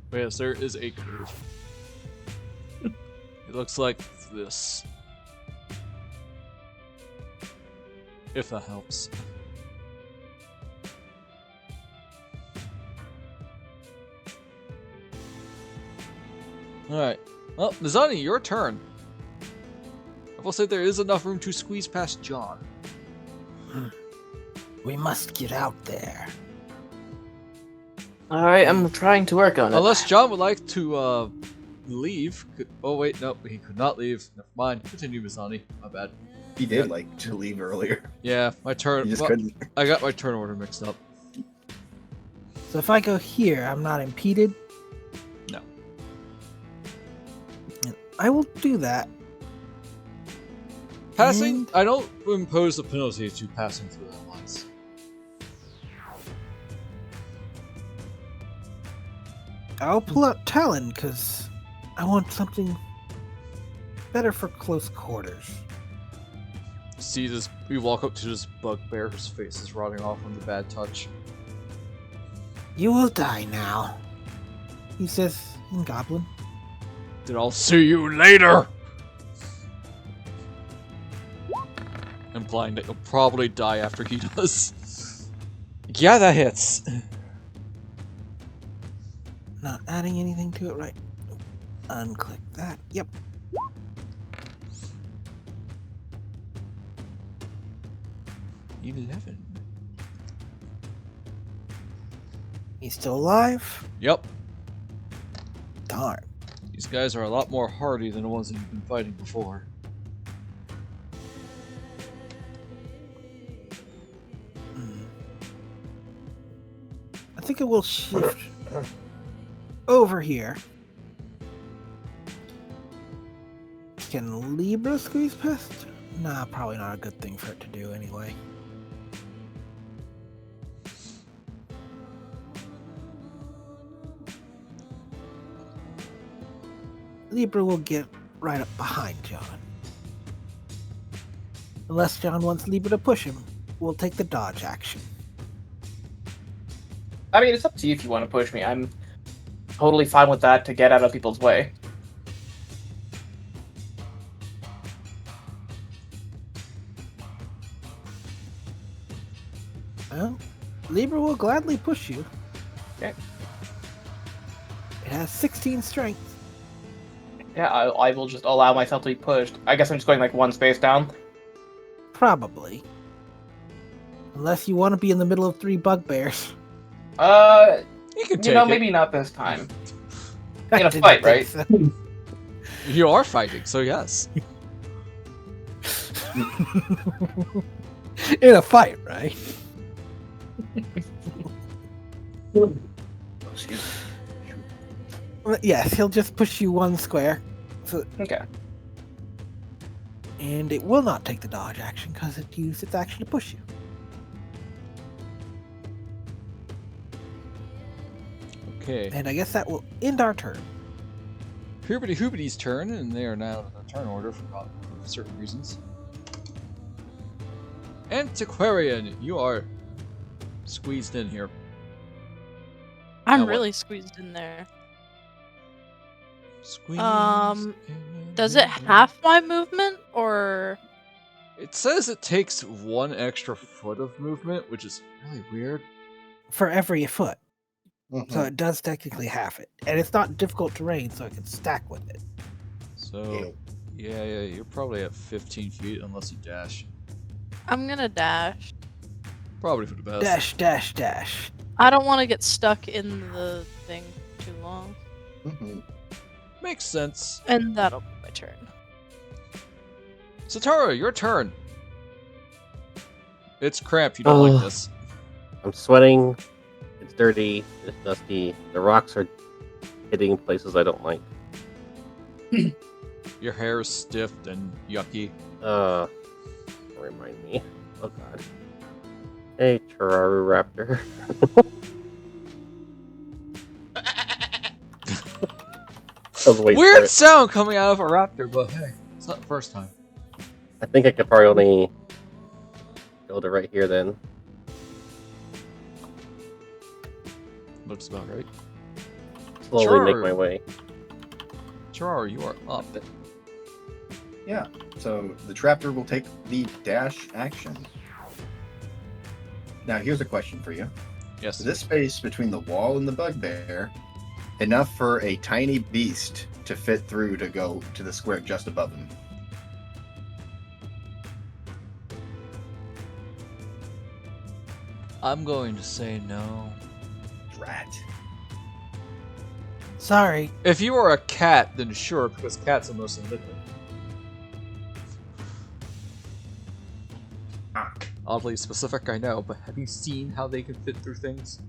But yes, there is a curve. It looks like this. If that helps. Alright. Well, Mizani, your turn. I will say there is enough room to squeeze past John. We must get out there. I am trying to work on it. Unless John would like to leave. Oh wait, no, he could not leave. Never mind. Continue, Mizani. My bad. He did like to leave earlier. Yeah, my turn. He just couldn't. I got my turn order mixed up. So if I go here, I'm not impeded? No. I will do that. Passing, And- I don't impose a penalty to passing through that once. I'll pull out Talon, because I want something better for close quarters. See this? We walk up to this bugbear whose face is rotting off from the bad touch. You will die now, he says in Goblin. Then I'll see you later! Implying that you'll probably die after he does. Yeah, that hits. Not adding anything to it, right? Unclick that. Yep. $11. He's still alive? Yep. Darn. These guys are a lot more hardy than the ones that you've been fighting before. I think it will shift over here. Can Libra squeeze past? Nah, probably not a good thing for it to do anyway. Libra will get right up behind John. Unless John wants Libra to push him, we'll take the dodge action. I mean, it's up to you if you want to push me. I'm totally fine with that to get out of people's way. Well, Libra will gladly push you. Okay. It has 16 strength. Yeah, I will just allow myself to be pushed. I guess I'm just going like one space down. Probably. Unless you want to be in the middle of 3 bugbears. You can You take know, it. maybe not this time. I In a didn't fight, think right? so. You are fighting, so yes. In a fight, right? Excuse me. Well, yes, he'll just push you 1 square. So, Okay. and it will not take the dodge action because it used its action to push you. Okay. And I guess that will end our turn. Hoobity Hoobity's turn, and they are now in a turn order for certain reasons. Antiquarian, you are squeezed in here. I'm Now what? really squeezed in there. Squeeze. Does it half my movement or? It says it takes 1 extra foot of movement, which is really weird. For every foot. Mhm. So it does technically half it. And it's not difficult terrain, so it can stack with it. So, yeah, you're probably at 15 feet unless you dash. I'm gonna dash. Probably for the best. Dash, dash, dash. I don't want to get stuck in the thing too long. Mhm. Makes sense. And that'll be my turn. Satara, your turn. It's cramped. You don't like this. I'm sweating. It's dirty. It's dusty. The rocks are hitting places I don't like. Your hair is stiff and yucky. Remind me. Oh god. Hey, Cheraru Raptor. Weird sound coming out of a raptor, but hey, it's not the first time. I think I could probably only build it right here then. Looks about right. Slowly make Cheraru. my way. Cheraru, you are up. Yeah. So the traptor will take the dash action. Now here's a question for you. Yes. Is this space between the wall and the bugbear enough for a tiny beast to fit through to go to the square just above him? I'm going to say no. Rat. Sorry. If you are a cat, then sure, because cats are mostly liquid. Oddly specific, I know, but have you seen how they can fit through things?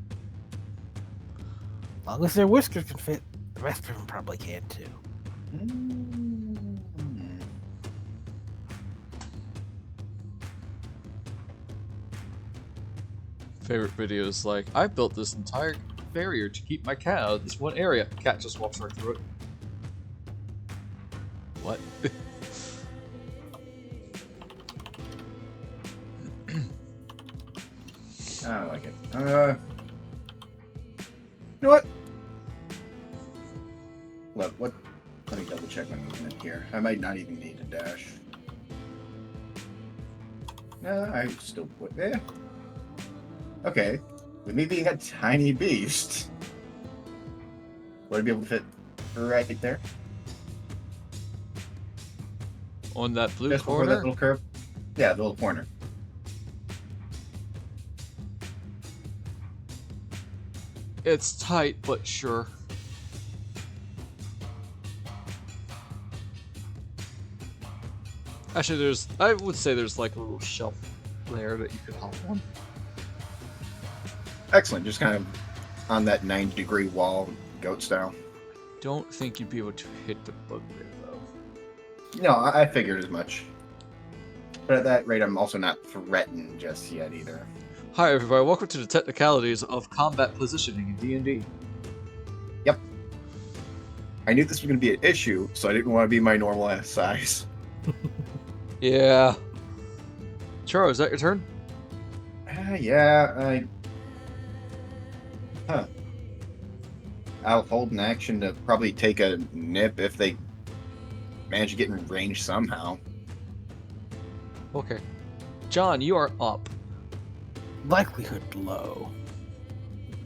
As long as their whiskers can fit, the rest of them probably can too. Favorite videos like, I built this entire barrier to keep my cat out of this one area. The cat just walks right through it. What? I like it. You know what? What? Let me double check my movement here. I might not even need to dash. I still would. Okay. With me being a tiny beast, would I be able to fit right there? On that blue Just before corner? that little curve? Yeah, the little corner. It's tight, but sure. Actually, I would say there's like a little shelf there that you could hop on. Excellent. Just kind of on that 90-degree wall, goat style. Don't think you'd be able to hit the bugbear though. No, I figured as much. But at that rate, I'm also not threatened just yet either. Hi everybody, welcome to the technicalities of combat positioning in D&D. Yep. I knew this was going to be an issue, so I didn't want to be my normal ass size. Yeah. Charo, is that your turn? Yeah, I'll hold an action to probably take a nip if they manage to get in range somehow. Okay. John, you are up. Likelihood low.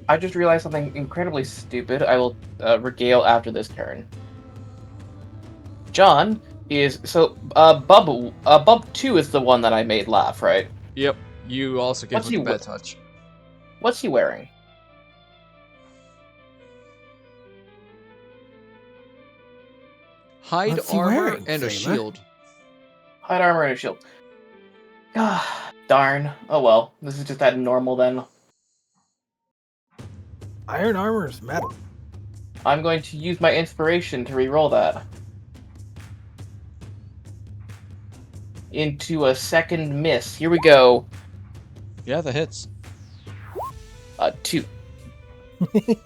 I just realized something incredibly stupid. I will regale after this turn. John is Bub 2 is the one that I made laugh, right? Yep. You also gave him the bad touch. What's he wearing? Hide armor and a shield. Hide armor and a shield. Ah, darn. Oh well. This is just that normal then. Iron armor is metal. I'm going to use my inspiration to re-roll that. Into a second miss. Here we go. Yeah, that hits. 2.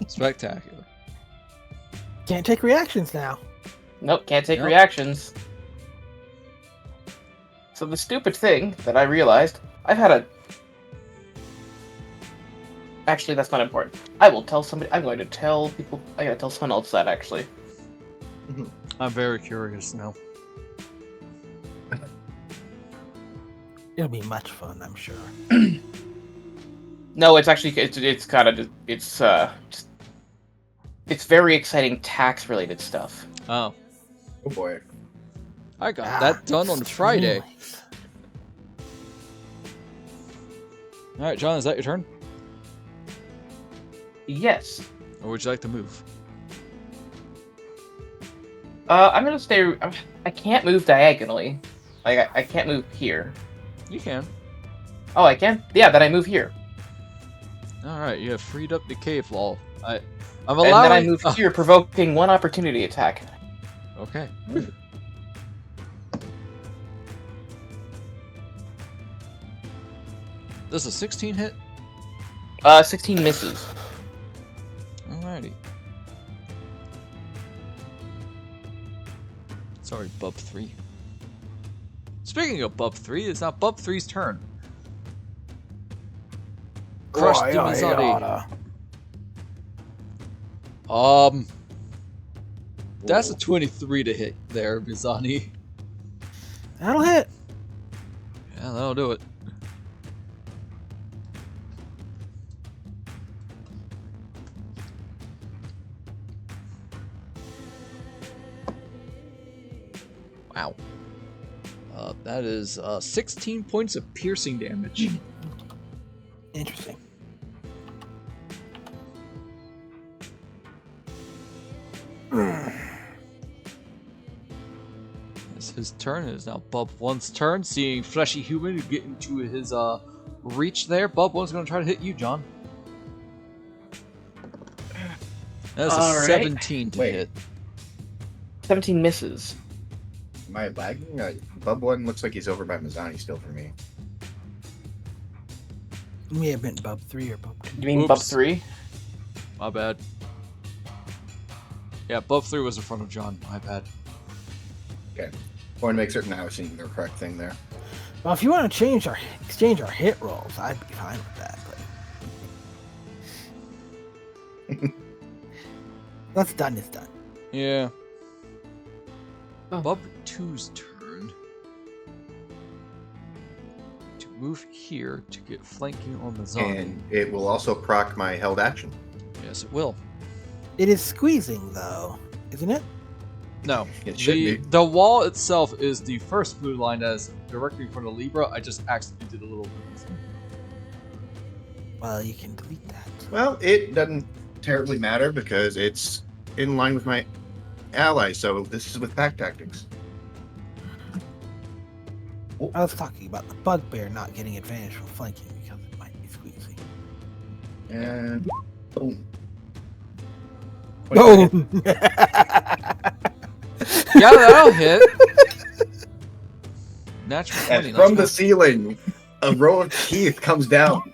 Spectacular. Can't take reactions now. Nope, can't take reactions. So the stupid thing that I realized, I've had a... Actually, that's not important. I will tell somebody... I'm going to tell people... I gotta tell someone else that, actually. I'm very curious now. It'll be much fun, I'm sure. No, it's actually... It's kind of... It's very exciting tax-related stuff. Oh. Oh boy. I got that done on Friday. Alright, John, is that your turn? Yes. Or would you like to move? I'm gonna stay... I can't move diagonally. Like, I can't move here. You can. Oh, I can? Yeah, then I move here. Alright, you have freed up the cave wall. I'm allowing... And then I move here, provoking 1 opportunity attack. Okay. Does a 16 hit? 16 misses. Alrighty. Sorry, Bub 3. Speaking of Bub 3, it's now Bub 3's turn. Crush the Mizani. That's a 23 to hit there, Mizani. That'll hit. Yeah, that'll do it. Wow. That is 16 points of piercing damage. Interesting. It's his turn. It is now Bub 1's turn. Seeing Fleshy Human get into his reach there. Bub 1's going to try to hit you, John. That's a 17 to hit. 17 misses. Am I lagging? Bub 1 looks like he's over by Mizani still for me. You may have been Bub 3 or Bub 2. You mean Bub 3? My bad. Yeah, Bub 3 was in front of John. My bad. Okay. I want to make certain I was seeing the correct thing there. Well, if you want to exchange our hit rolls, I'd be fine with that. But what's done is done. Yeah. Bub 2's turn. To move here to get flanking on the zombie. And it will also proc my held action. Yes, it will. It is squeezing, though, isn't it? No. It should be. The wall itself is the first blue line that is directly in front of Libra. I just accidentally did a little bit. Well, you can delete that. Well, it doesn't terribly matter because it's in line with my ally, so this is with pack tactics. I was talking about the bugbear not getting advantage from flanking because it might be squeezing. And boom. Boom! Yeah, that'll hit. Natural 20. And from the ceiling, a row of teeth comes down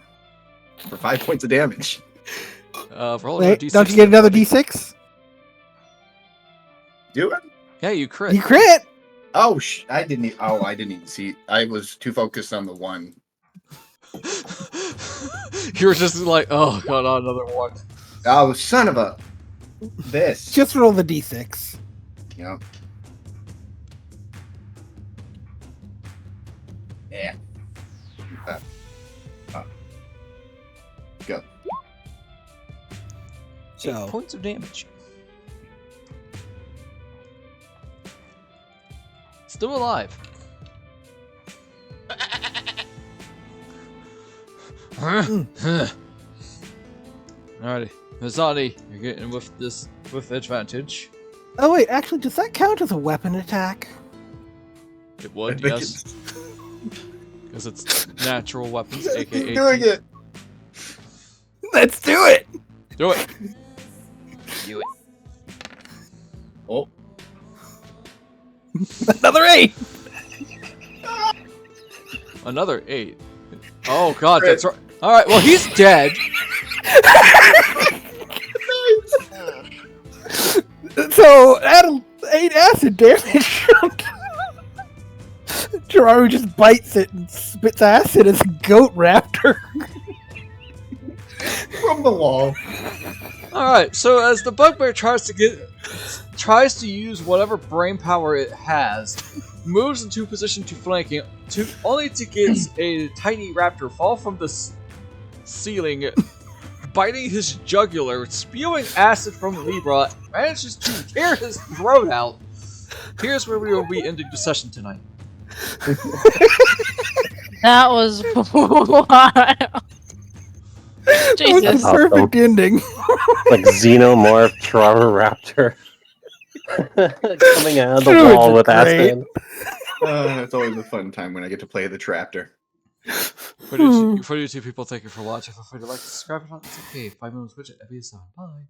for 5 points of damage. Roll Wait, D6. don't you get another D6? Do it? Yeah, you crit. You crit! Oh, I didn't even see. I was too focused on the one. You were just like, oh god, another one. Oh, son of a... This. Just roll the D6. Yep. Yeah. 8 points of damage. Still alive. Alrighty, Mizani, you're getting with this with advantage. Oh wait, actually, does that count as a weapon attack? It would, yes. Because it's natural weapons, aka. Keep doing it. Let's do it. Do it. Do it. Oh, Another 8. Another 8. Oh god, that's right. All right, well he's dead. So add 8 acid damage. Cheraru just bites it and spits acid as a goat raptor. from the wall. All right, so as the bugbear tries to use whatever brain power it has, moves into position to flanking, only to get a tiny raptor fall from the ceiling, biting his jugular, spewing acid from Libra, manages to tear his throat out. Here's where we will be ending the session tonight. That was wild. Jesus. That was a perfect ending. Like Xenomorph Cheraru Raptor coming out of the wall with acid. It's always a fun time when I get to play the Traptor. For you two people, thank you for watching. Feel free to like, subscribe, if not, it's okay. 5 minutes, Twitch at FB7. Bye.